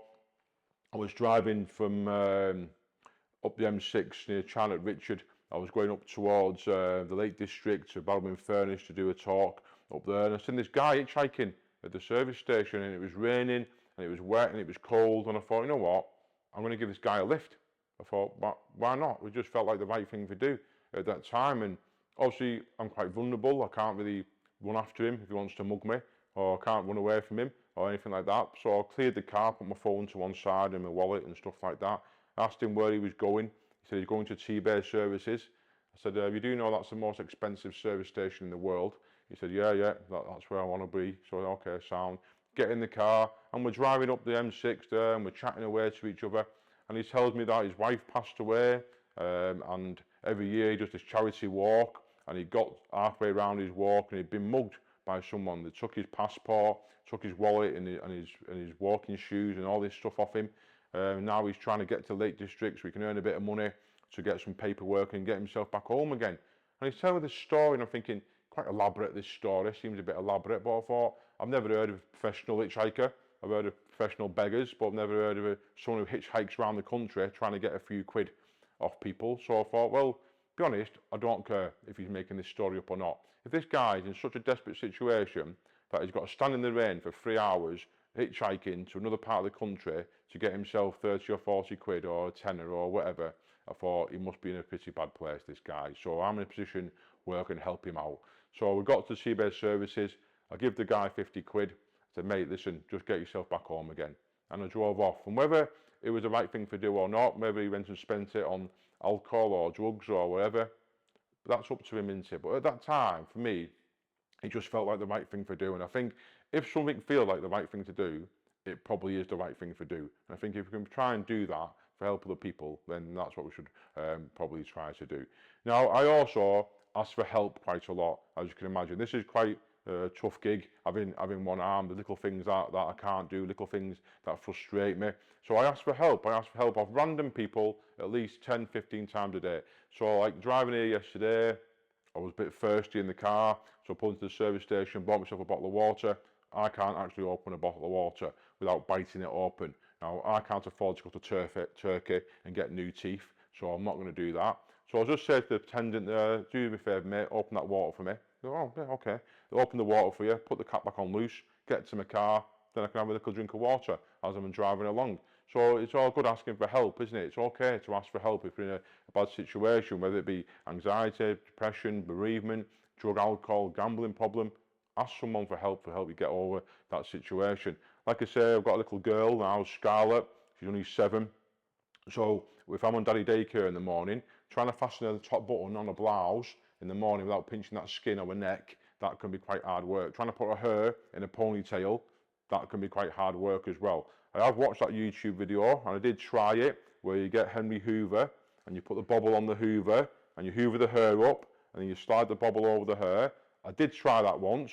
I was driving from up the M6 near Charlotte Richard. I was going up towards the Lake District to Balmain-Furnace to do a talk up there, and I seen this guy hitchhiking at the service station, and it was raining, and it was wet, and it was cold, and I thought, you know what, I'm going to give this guy a lift. I thought, why not? It just felt like the right thing to do at that time, and obviously I'm quite vulnerable. I can't really run after him if he wants to mug me, or I can't run away from him, or anything like that. So I cleared the car, put my phone to one side and my wallet and stuff like that. I asked him where he was going. He said he's going to T-Bay Services. I said, you do know that's the most expensive service station in the world? He said, yeah, that's where I want to be. So, okay, sound. Get in the car, and we're driving up the M6 there, and we're chatting away to each other. And he tells me that his wife passed away, and every year he does this charity walk, and he got halfway around his walk, and he'd been mugged by someone. They took his passport, took his wallet and his walking shoes and all this stuff off him. Now he's trying to get to Lake District so he can earn a bit of money to get some paperwork and get himself back home again. And he's telling me this story, and I'm thinking, quite elaborate, this story, seems a bit elaborate, but I thought, I've never heard of a professional hitchhiker. I've heard of professional beggars, but I've never heard of someone who hitchhikes around the country trying to get a few quid off people. So I thought, well, be honest, I don't care if he's making this story up or not. If this guy's in such a desperate situation that he's got to stand in the rain for 3 hours hitchhiking to another part of the country to get himself 30 or 40 quid or a tenner or whatever, I thought he must be in a pretty bad place, this guy. So I'm in a position where I can help him out. So we got to T-Bay Services. I give the guy 50 quid. I said, mate, listen, just get yourself back home again. And I drove off. And whether it was the right thing to do or not, maybe he went and spent it on alcohol or drugs or whatever, but that's up to him, isn't it? But at that time, for me, it just felt like the right thing to do. And I think if something feels like the right thing to do, it probably is the right thing to do. And I think if we can try and do that for help other people, then that's what we should probably try to do. Now, I also ask for help quite a lot, as you can imagine. This is quite a tough gig, having one arm, the little things that I can't do, little things that frustrate me. So I ask for help. I ask for help of random people at least 10, 15 times a day. So like driving here yesterday, I was a bit thirsty in the car, so I pulled into the service station, bought myself a bottle of water. I can't actually open a bottle of water without biting it open. Now, I can't afford to go to Turkey and get new teeth, so I'm not going to do that. So I'll just say to the attendant there, do me a favour, mate, open that water for me. Oh, yeah, okay. They'll open the water for you, put the cap back on loose, get to my car, then I can have a little drink of water as I'm driving along. So it's all good asking for help, isn't it? It's okay to ask for help if you're in a bad situation, whether it be anxiety, depression, bereavement, drug, alcohol, gambling problem. Ask someone for help you get over that situation. Like I say, I've got a little girl now, Scarlett. She's only 7. So if I'm on daddy daycare in the morning, trying to fasten the top button on a blouse in the morning without pinching that skin on her neck, that can be quite hard work. Trying to put her hair in a ponytail, that can be quite hard work as well. I have watched that YouTube video, and I did try it, where you get Henry Hoover, and you put the bobble on the Hoover, and you hoover the hair up, and then you slide the bobble over the hair. I did try that once.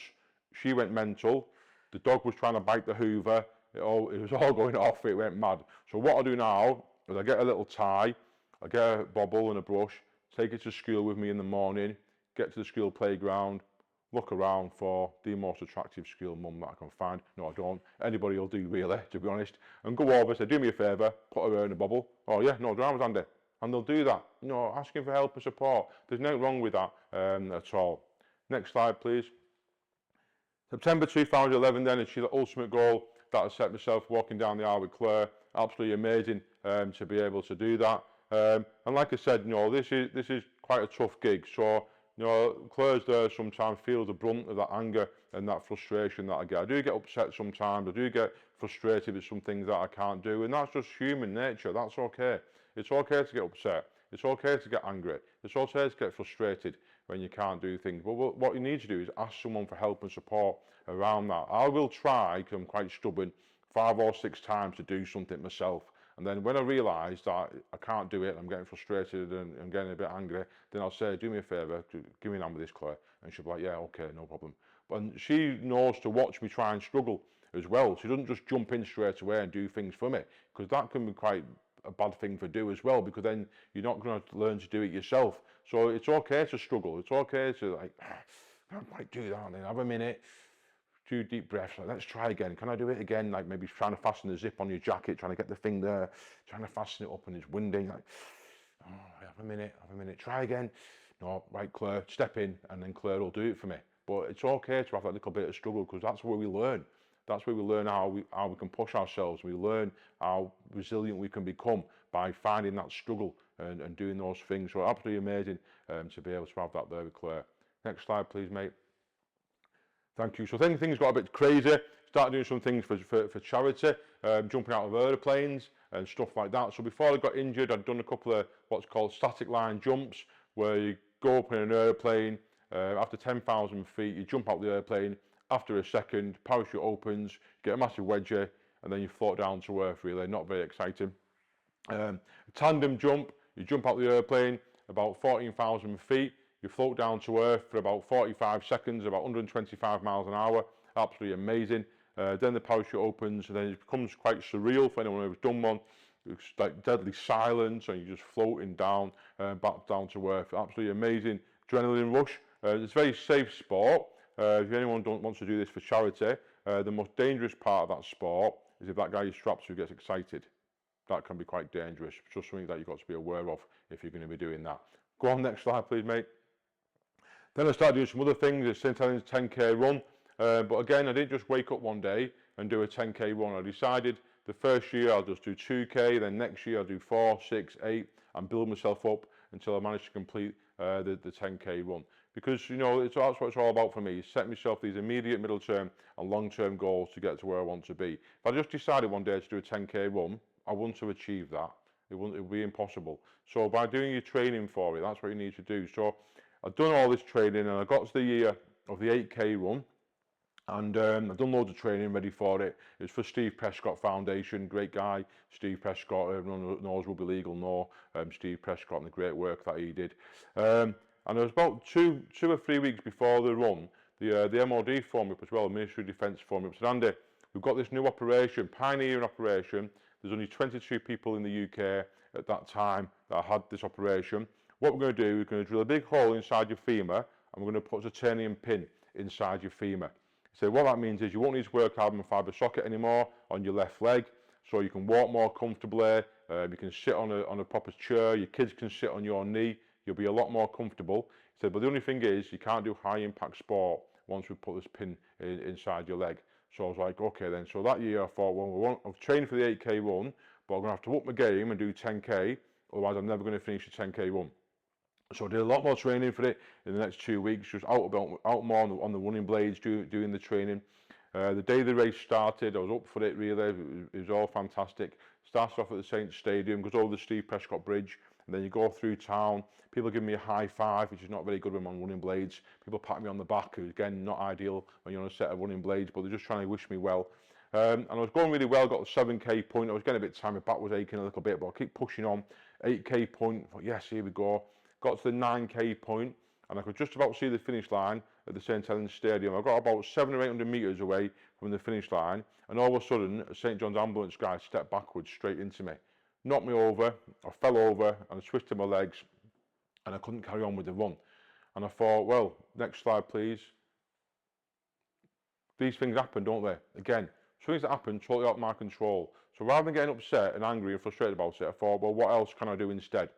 She went mental. The dog was trying to bite the Hoover. It was all going off. It went mad. So what I do now is I get a little tie, I get a bobble and a brush, take it to school with me in the morning, get to the school playground, look around for the most attractive school mum that I can find. No, I don't. Anybody will do, really, to be honest. And go over, say, do me a favour, put her hair in a bubble. Oh yeah, no dramas, Andy. And they'll do that. Asking for help and support. There's nothing wrong with that at all. Next slide, please. September 2011 then achieved the ultimate goal that I set myself walking down the aisle with Claire. Absolutely amazing to be able to do that. And like I said, this is quite a tough gig. So Claire's there sometimes, feels the brunt of that anger and that frustration that I get. I do get upset sometimes. I do get frustrated with some things that I can't do, and that's just human nature. That's okay. It's okay to get upset. It's okay to get angry. It's okay to get frustrated when you can't do things. But what you need to do is ask someone for help and support around that. I will try, because I'm quite stubborn, 5 or 6 times to do something myself. And then when I realise that I can't do it, I'm getting frustrated and I'm getting a bit angry, then I'll say, do me a favour, give me a hand with this, Claire. And she'll be like, yeah, okay, no problem. But she knows to watch me try and struggle as well. She doesn't just jump in straight away and do things for me, because that can be quite a bad thing to do as well, because then you're not going to learn to do it yourself. So it's okay to struggle. It's okay to can't quite do that, and then have a minute, 2 deep breaths, like, let's try again. Can I do it again? Like maybe trying to fasten the zip on your jacket, trying to get the thing there, trying to fasten it up, and it's windy. Like, oh, have a minute, try again. No, right, Claire, step in, and then Claire will do it for me. But it's okay to have that little bit of struggle, because that's where we learn. That's where we learn how we can push ourselves. We learn how resilient we can become by finding that struggle and doing those things. So absolutely amazing to be able to have that there with Claire. Next slide, please, mate. Thank you. So then things got a bit crazy. Started doing some things for charity, jumping out of aeroplanes and stuff like that. So before I got injured, I'd done a couple of what's called static line jumps, where you go up in an airplane, after 10,000 feet, you jump out the airplane. After a second, parachute opens, you get a massive wedgie, and then you float down to earth, really. Not very exciting. Tandem jump, you jump out the airplane about 14,000 feet, you float down to earth for about 45 seconds, about 125 miles an hour. Absolutely amazing. Then the parachute opens, and then it becomes quite surreal for anyone who's done one. It's like deadly silence, and you're just floating down, back down to earth. Absolutely amazing adrenaline rush. It's a very safe sport. If anyone wants to do this for charity, the most dangerous part of that sport is if that guy you're strapped to gets excited. That can be quite dangerous. It's just something that you've got to be aware of if you're going to be doing that. Go on, next slide, please, mate. Then I started doing some other things, a St. Helens 10k run. But again, I didn't just wake up one day and do a 10k run. I decided the first year I'll just do 2k, then next year I'll do 4, 6, 8, and build myself up until I manage to complete the 10k run. Because that's what it's all about for me, set myself these immediate, middle term and long term goals to get to where I want to be. If I just decided one day to do a 10k run, I wouldn't have achieved that. It would be impossible. So by doing your training for it, that's what you need to do. So I've done all this training, and I got to the year of the 8k run, and I've done loads of training ready for it. It's for Steve Prescott Foundation, great guy, Steve Prescott. Everyone knows Rugby League will know Steve Prescott and the great work that he did. And it was about two or 3 weeks before the run, the MOD phoned me up as well, the Ministry of Defence phoned me up and said, Andy, we've got this new operation, pioneering operation. There's only 22 people in the UK at that time that had this operation. What we're going to do, we're going to drill a big hole inside your femur, and we're going to put a titanium pin inside your femur. So what that means is you won't need to wear a carbon fibre socket anymore on your left leg, so you can walk more comfortably, you can sit on a proper chair, your kids can sit on your knee, you'll be a lot more comfortable. He said, but the only thing is you can't do high impact sport once we put this pin inside your leg. So I was like, okay then. So that year I thought, well, I've trained for the 8k run, but I'm going to have to up my game and do 10k, otherwise I'm never going to finish the 10k run. So I did a lot more training for it in the next 2 weeks, just out more on the running blades, doing the training. The day the race started, I was up for it really, it was all fantastic. Started off at the Saints Stadium, goes over the Steve Prescott Bridge, and then you go through town. People give me a high five, which is not very good when I'm on running blades. People pat me on the back, which again, not ideal when you're on a set of running blades, but they're just trying to wish me well. And I was going really well, got the 7k point, I was getting a bit tired, my back was aching a little bit, but I keep pushing on. 8k point, I thought, yes, here we go. Got to the 9k point, and I could just about see the finish line at the St. Helens Stadium. I got about 700 or 800 metres away from the finish line, and all of a sudden, a St. John's ambulance guy stepped backwards straight into me. Knocked me over, I fell over, and I twisted my legs, and I couldn't carry on with the run. And I thought, well, next slide, please. These things happen, don't they? Again, things that happen totally out of my control. So rather than getting upset and angry and frustrated about it, I thought, well, what else can I do instead?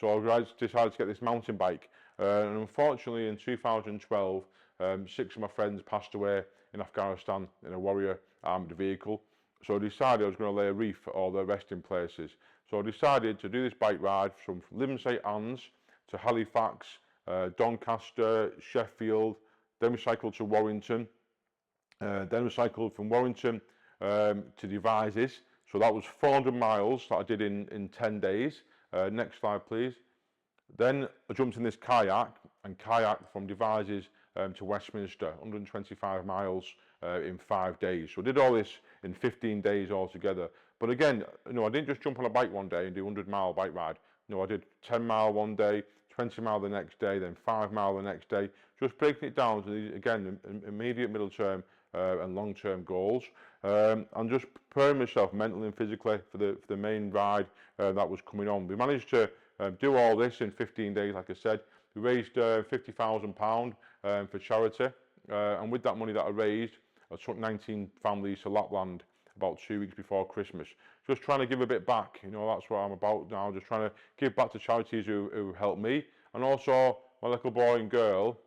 So I decided to get this mountain bike. And unfortunately, in 2012, 6 of my friends passed away in Afghanistan in a Warrior armoured vehicle. So I decided I was going to lay a reef at all the resting places. So I decided to do this bike ride from Lytham St Anne's to Halifax, Doncaster, Sheffield, then we cycled to Warrington, then we cycled from Warrington to Devizes. So that was 400 miles that I did in 10 days. Next slide, please. Then I jumped in this kayak and kayaked from Devizes to Westminster, 125 miles in 5 days. So I did all this in 15 days altogether. But again, I didn't just jump on a bike one day and do a 100-mile bike ride. I did 10 mile one day, 20 mile the next day, then 5 mile the next day. Just breaking it down to these, again, immediate, middle term and long term goals. And just preparing myself mentally and physically for the main ride that was coming on. We managed to do all this in 15 days, like I said. We raised £50,000 for charity, and with that money that I raised, I took 19 families to Lapland about 2 weeks before Christmas. Just trying to give a bit back, that's what I'm about now, just trying to give back to charities who helped me, and also my little boy and girl,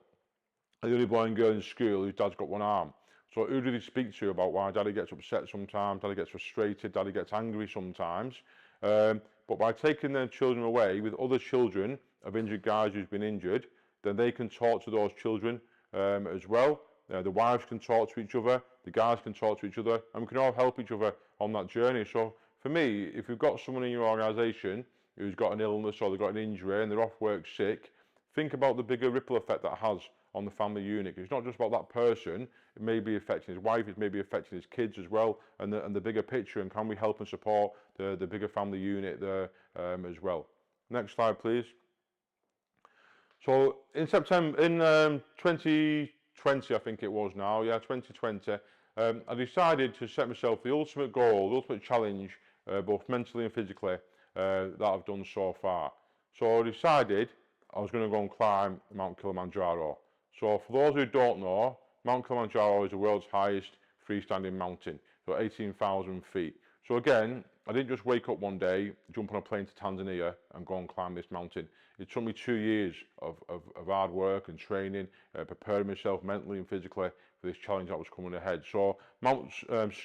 the only boy and girl in school whose dad's got one arm. So who do they speak to about why daddy gets upset sometimes, daddy gets frustrated, daddy gets angry sometimes? But by taking their children away with other children of injured guys who's been injured, then they can talk to those children as well. The wives can talk to each other, the guys can talk to each other, and we can all help each other on that journey. So for me, if you've got someone in your organisation who's got an illness or they've got an injury and they're off work sick, think about the bigger ripple effect that has on the family unit. It's not just about that person, it may be affecting his wife, it may be affecting his kids as well, and the bigger picture, and can we help and support the bigger family unit there as well. Next slide, please. So in September, in 2020, I think it was now, 2020, I decided to set myself the ultimate goal, the ultimate challenge, both mentally and physically, that I've done so far. So I decided I was going to go and climb Mount Kilimanjaro. So for those who don't know, Mount Kilimanjaro is the world's highest freestanding mountain, so 18,000 feet. So again, I didn't just wake up one day, jump on a plane to Tanzania and go and climb this mountain. It took me 2 years of hard work and training, preparing myself mentally and physically for this challenge that was coming ahead. So Mount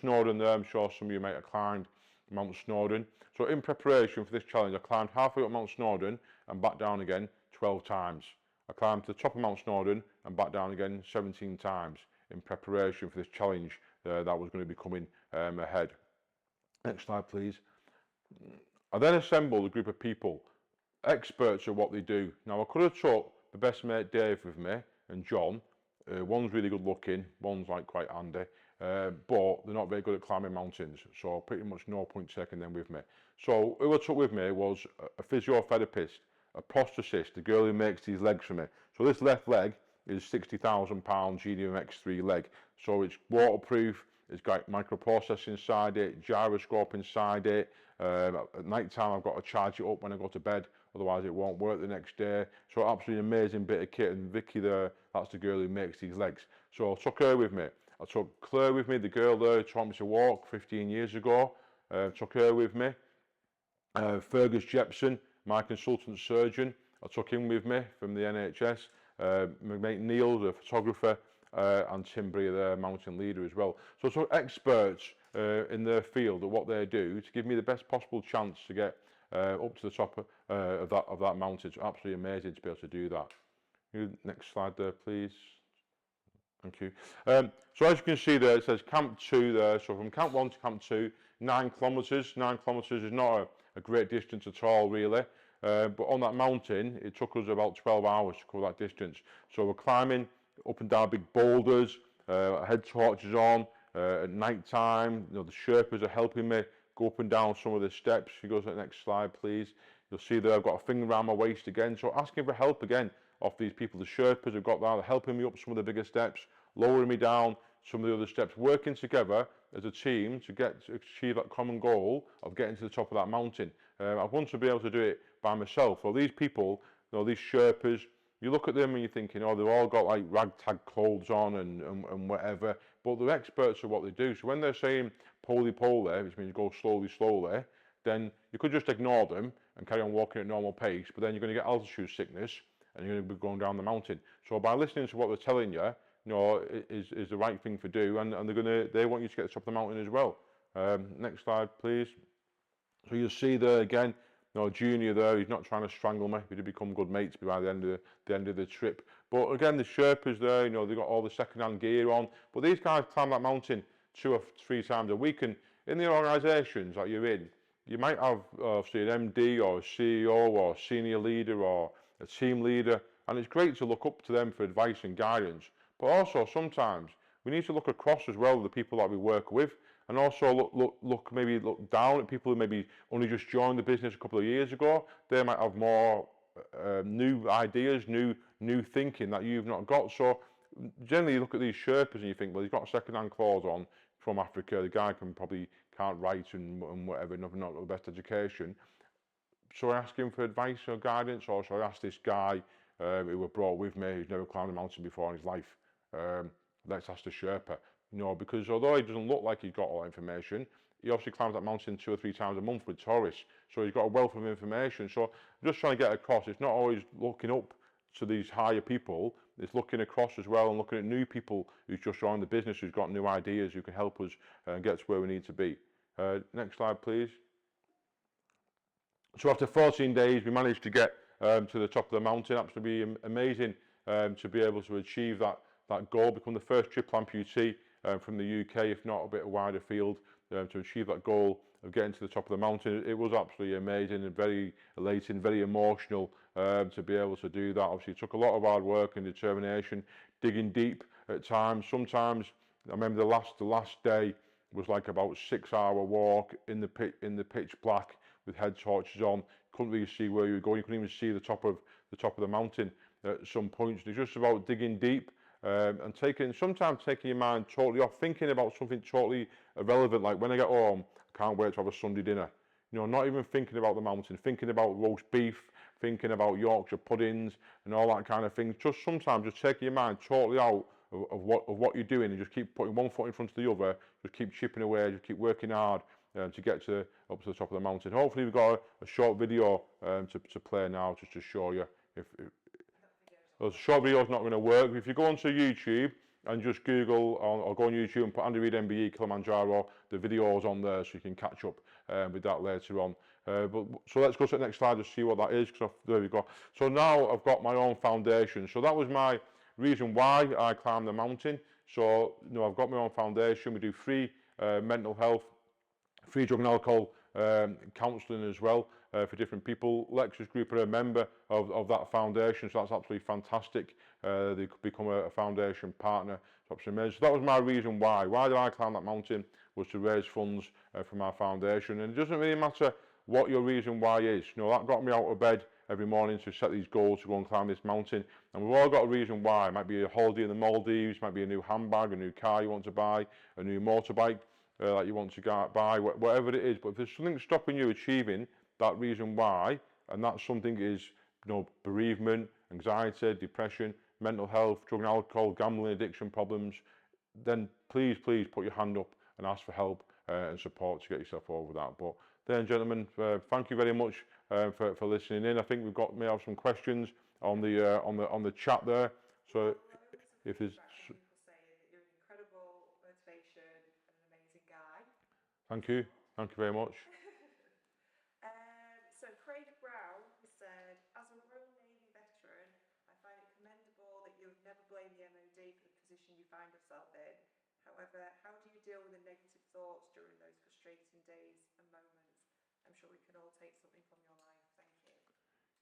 Snowdon there, I'm sure some of you might have climbed Mount Snowdon. So in preparation for this challenge, I climbed halfway up Mount Snowdon and back down again 12 times. I climbed to the top of Mount Snowdon and back down again 17 times in preparation for this challenge that was going to be coming ahead. Next slide, please. I then assembled a group of people, experts at what they do. Now, I could have took the best mate Dave with me and John. One's really good looking, one's like quite handy, but they're not very good at climbing mountains, so pretty much no point taking them with me. So who I took with me was a physiotherapist, a prosthetist, the girl who makes these legs for me. So this left leg is £60,000 GDM X3 leg. So it's waterproof, it's got microprocessor inside it, gyroscope inside it. At night time I've got to charge it up when I go to bed, otherwise it won't work the next day. So absolutely amazing bit of kit, and Vicky there, that's the girl who makes these legs. So I took her with me. I took Claire with me, the girl there who taught me to walk 15 years ago. Took her with me. Fergus Jepson, my consultant surgeon, I took him with me from the NHS. My mate Neil, the photographer, and Tim Brea, the mountain leader as well. So I took experts in their field at what they do to give me the best possible chance to get up to the top of that mountain. It's absolutely amazing to be able to do that. Next slide there, please. Thank you. So as you can see there, it says Camp 2 there. So from Camp 1 to Camp 2, 9 kilometres. 9 kilometres is not a great distance at all, really. But on that mountain, it took us about 12 hours to cover that distance. So we're climbing up and down big boulders, head torches on, at night time. The Sherpas are helping me go up and down some of the steps. If you go to the next slide, please. You'll see there I've got a finger around my waist again. So asking for help again off these people. The Sherpas have got that, they're helping me up some of the bigger steps, lowering me down some of the other steps, working together as a team to achieve that common goal of getting to the top of that mountain. I want to be able to do it by myself. Well, these people, these Sherpas, you look at them and you're thinking, they've all got like ragtag clothes on and whatever, but they're experts at what they do. So when they're saying poly, which means go slowly, then you could just ignore them and carry on walking at normal pace, but then you're going to get altitude sickness and you're going to be going down the mountain. So by listening to what they're telling you, is the right thing to do, and they want you to get to the top of the mountain as well. Next slide, please. So you'll see there again, Junior there, he's not trying to strangle me. We did become good mates by the end of the trip. But again, the Sherpas there, they've got all the second-hand gear on. But these guys climb that mountain 2 or 3 times a week. And in the organisations that you're in, you might have, say, an MD or a CEO or a senior leader or a team leader. And it's great to look up to them for advice and guidance. But also, sometimes, we need to look across as well the people that we work with. And also maybe look down at people who maybe only just joined the business a couple of years ago. They might have more new ideas, new thinking that you've not got. So generally you look at these Sherpas and you think, well, he's got a second-hand clause on from Africa. The guy can't write and whatever, not the best education. So I ask him for advice or guidance, or so I ask this guy who was brought with me, who's never climbed a mountain before in his life. Let's ask the Sherpa. Because although he doesn't look like he's got all that information, he obviously climbs that mountain 2 or 3 times a month with tourists. So he's got a wealth of information. So I'm just trying to get across, it's not always looking up to these higher people, it's looking across as well and looking at new people who's just joined the business, who's got new ideas, who can help us get to where we need to be. Next slide, please. So after 14 days, we managed to get to the top of the mountain. Absolutely amazing to be able to achieve that goal, become the first triple amputee from the UK, if not a bit wider field, to achieve that goal of getting to the top of the mountain. It was absolutely amazing and very elating, very emotional to be able to do that. Obviously, it took a lot of hard work and determination, digging deep at times. Sometimes, I remember the last day was like about 6-hour walk in the pitch black with head torches on. Couldn't really see where you were going. You couldn't even see the top of the mountain at some points. It's just about digging deep. And sometimes taking your mind totally off, thinking about something totally irrelevant, like when I get home, I can't wait to have a Sunday dinner. Not even thinking about the mountain, thinking about roast beef, thinking about Yorkshire puddings and all that kind of thing. Just sometimes just taking your mind totally out of what you're doing and just keep putting one foot in front of the other, just keep chipping away, just keep working hard to get up to the top of the mountain. Hopefully we've got a short video to play now just to show you if a short video is not going to work. If you go onto YouTube and just Google or go on YouTube and put Andy Reid MBE Kilimanjaro, the video is on there so you can catch up with that later on. So let's go to the next slide to see what that is. There we go. So now I've got my own foundation. So that was my reason why I climbed the mountain. So I've got my own foundation. We do free mental health, free drug and alcohol counselling as well for different people. Lectures Group are a member of that foundation, so that's absolutely fantastic. They could become a foundation partner. So that was my reason why. Why did I climb that mountain? Was to raise funds for my foundation. And it doesn't really matter what your reason why is. That got me out of bed every morning to set these goals to go and climb this mountain. And we've all got a reason why. It might be a holiday in the Maldives, might be a new handbag, a new car you want to buy, a new motorbike that you want to buy, whatever it is. But if there's something stopping you achieving that reason why, and that something is bereavement, anxiety, depression, mental health, drug and alcohol, gambling, addiction problems, then please put your hand up and ask for help and support to get yourself over that. But then, gentlemen, thank you very much for listening in. I think may have some questions on the chat there. So if there's Thank you very much. So Craig Brown said, as a Royal Navy veteran, I find it commendable that you have never blamed the MOD for the position you find yourself in. However, how do you deal with the negative thoughts during those frustrating days and moments? I'm sure we can all take something from your life. Thank you.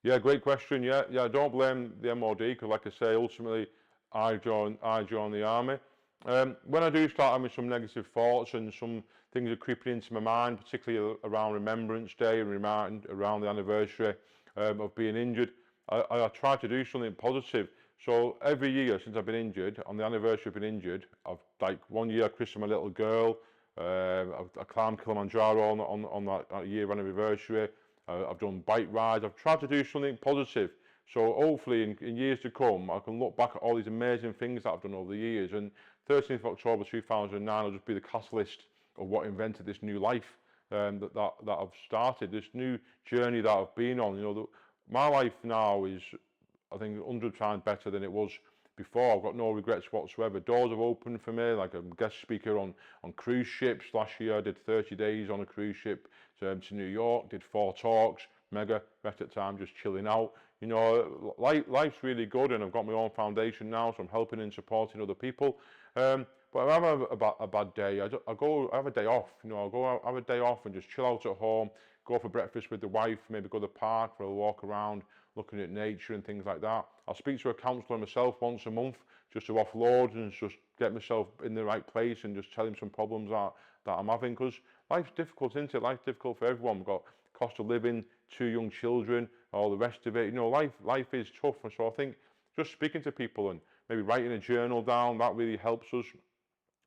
Yeah, great question. Yeah, don't blame the MOD because, like I say, ultimately I joined the army. When I do start having some negative thoughts and some things are creeping into my mind, particularly around Remembrance Day and around the anniversary of being injured, I try to do something positive. So every year since I've been injured, on the anniversary of being injured, I've one year I christened my little girl. I climbed Kilimanjaro on that year anniversary. I've done bike rides. I've tried to do something positive. So hopefully in years to come, I can look back at all these amazing things that I've done over the years. And 13th of October 2009 will just be the catalyst of what invented this new life that I've started, this new journey that I've been on. My life now is, I think, 100 times better than it was before. I've got no regrets whatsoever. Doors have opened for me, like a guest speaker on cruise ships. Last year I did 30 days on a cruise ship to New York, did 4 talks, mega, rest of the time just chilling out. You know, life's really good, and I've got my own foundation now, so I'm helping and supporting other people. But if I have a bad day, I have a day off. You know, I'll go out, have a day off and just chill out at home, go for breakfast with the wife, maybe go to the park for a walk around, looking at nature and things like that. I'll speak to a counsellor myself once a month just to offload and just get myself in the right place and just tell him some problems that I'm having, because life's difficult, isn't it? Life's difficult for everyone. We've got cost of living, 2 young children, all the rest of it. You know, life is tough, and so I think just speaking to people and maybe writing a journal down, that really helps us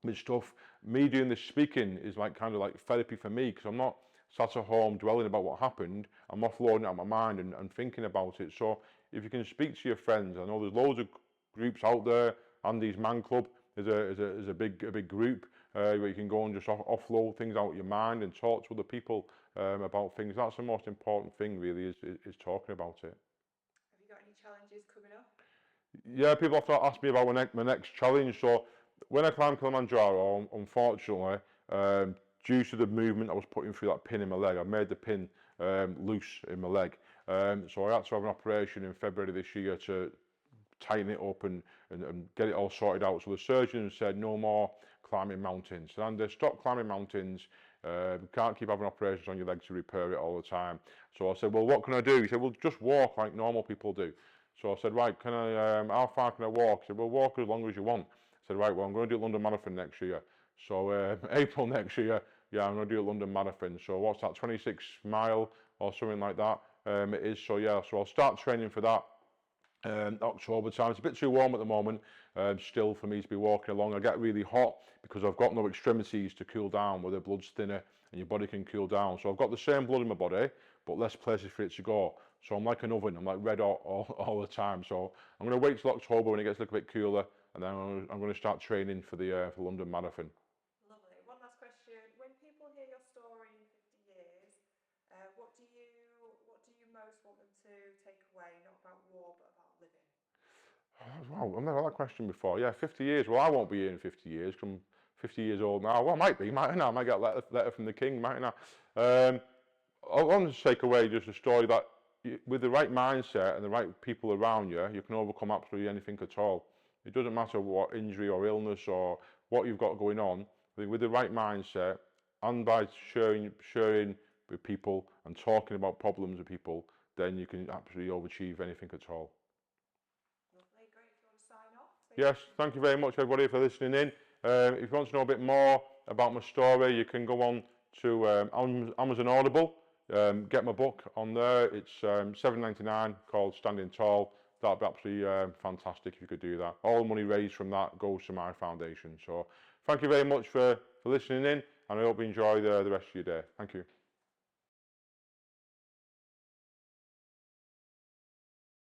with stuff. Me doing this speaking is like kind of like therapy for me, because I'm not sat at home dwelling about what happened. I'm offloading it out of my mind and thinking about it. So if you can speak to your friends, I know there's loads of groups out there. Andy's Man Club is a big group where you can go and just offload things out of your mind and talk to other people about things. That's the most important thing, really, is talking about it. Have you got any challenges coming up? Yeah, people have to ask me about my next challenge. So when I climbed Kilimanjaro, unfortunately, due to the movement I was putting through that pin in my leg, I made the pin loose in my leg. So I had to have an operation in February this year to tighten it up and get it all sorted out. So the surgeon said no more climbing mountains. And they stop climbing mountains. Can't keep having operations on your leg to repair it all the time. So I said, well, what can I do? He said, well, just walk like normal people do. So I said, right, can I? How far can I walk? He said, well, walk as long as you want. I said, right, well, I'm going to do London Marathon next year. So April next year, yeah, I'm going to do a London Marathon. So what's that, 26 mile or something like that? It is. So yeah, so I'll start training for that. October time. It's a bit too warm at the moment still for me to be walking along. I get really hot because I've got no extremities to cool down, where the blood's thinner and your body can cool down. So I've got the same blood in my body, but less places for it to go. So I'm like an oven. I'm like red hot all the time. So I'm going to wait till October when it gets a little bit cooler, and then I'm going to start training for the London Marathon. Lovely. One last question. When people hear your story in 50 years, what do you most want them to take away? Not about war, but about living. Wow, I've never had that question before. Yeah, 50 years. Well, I won't be here in 50 years. I'm 50 years old now. Well, I might be, mightn't I? I might get a letter from the king, mightn't I? I want to take away just a story that with the right mindset and the right people around you, you can overcome absolutely anything at all. It doesn't matter what injury or illness or what you've got going on. I think with the right mindset and by sharing with people and talking about problems with people, then you can absolutely overachieve anything at all. Lovely, great. If you want to sign off. Yes, thank you very much everybody for listening in. If you want to know a bit more about my story, you can go on to Amazon Audible, get my book on there. It's $7.99 called Standing Tall. That'd be absolutely fantastic if you could do that. All the money raised from that goes to my foundation. So thank you very much for listening in, and I hope you enjoy the rest of your day. Thank you.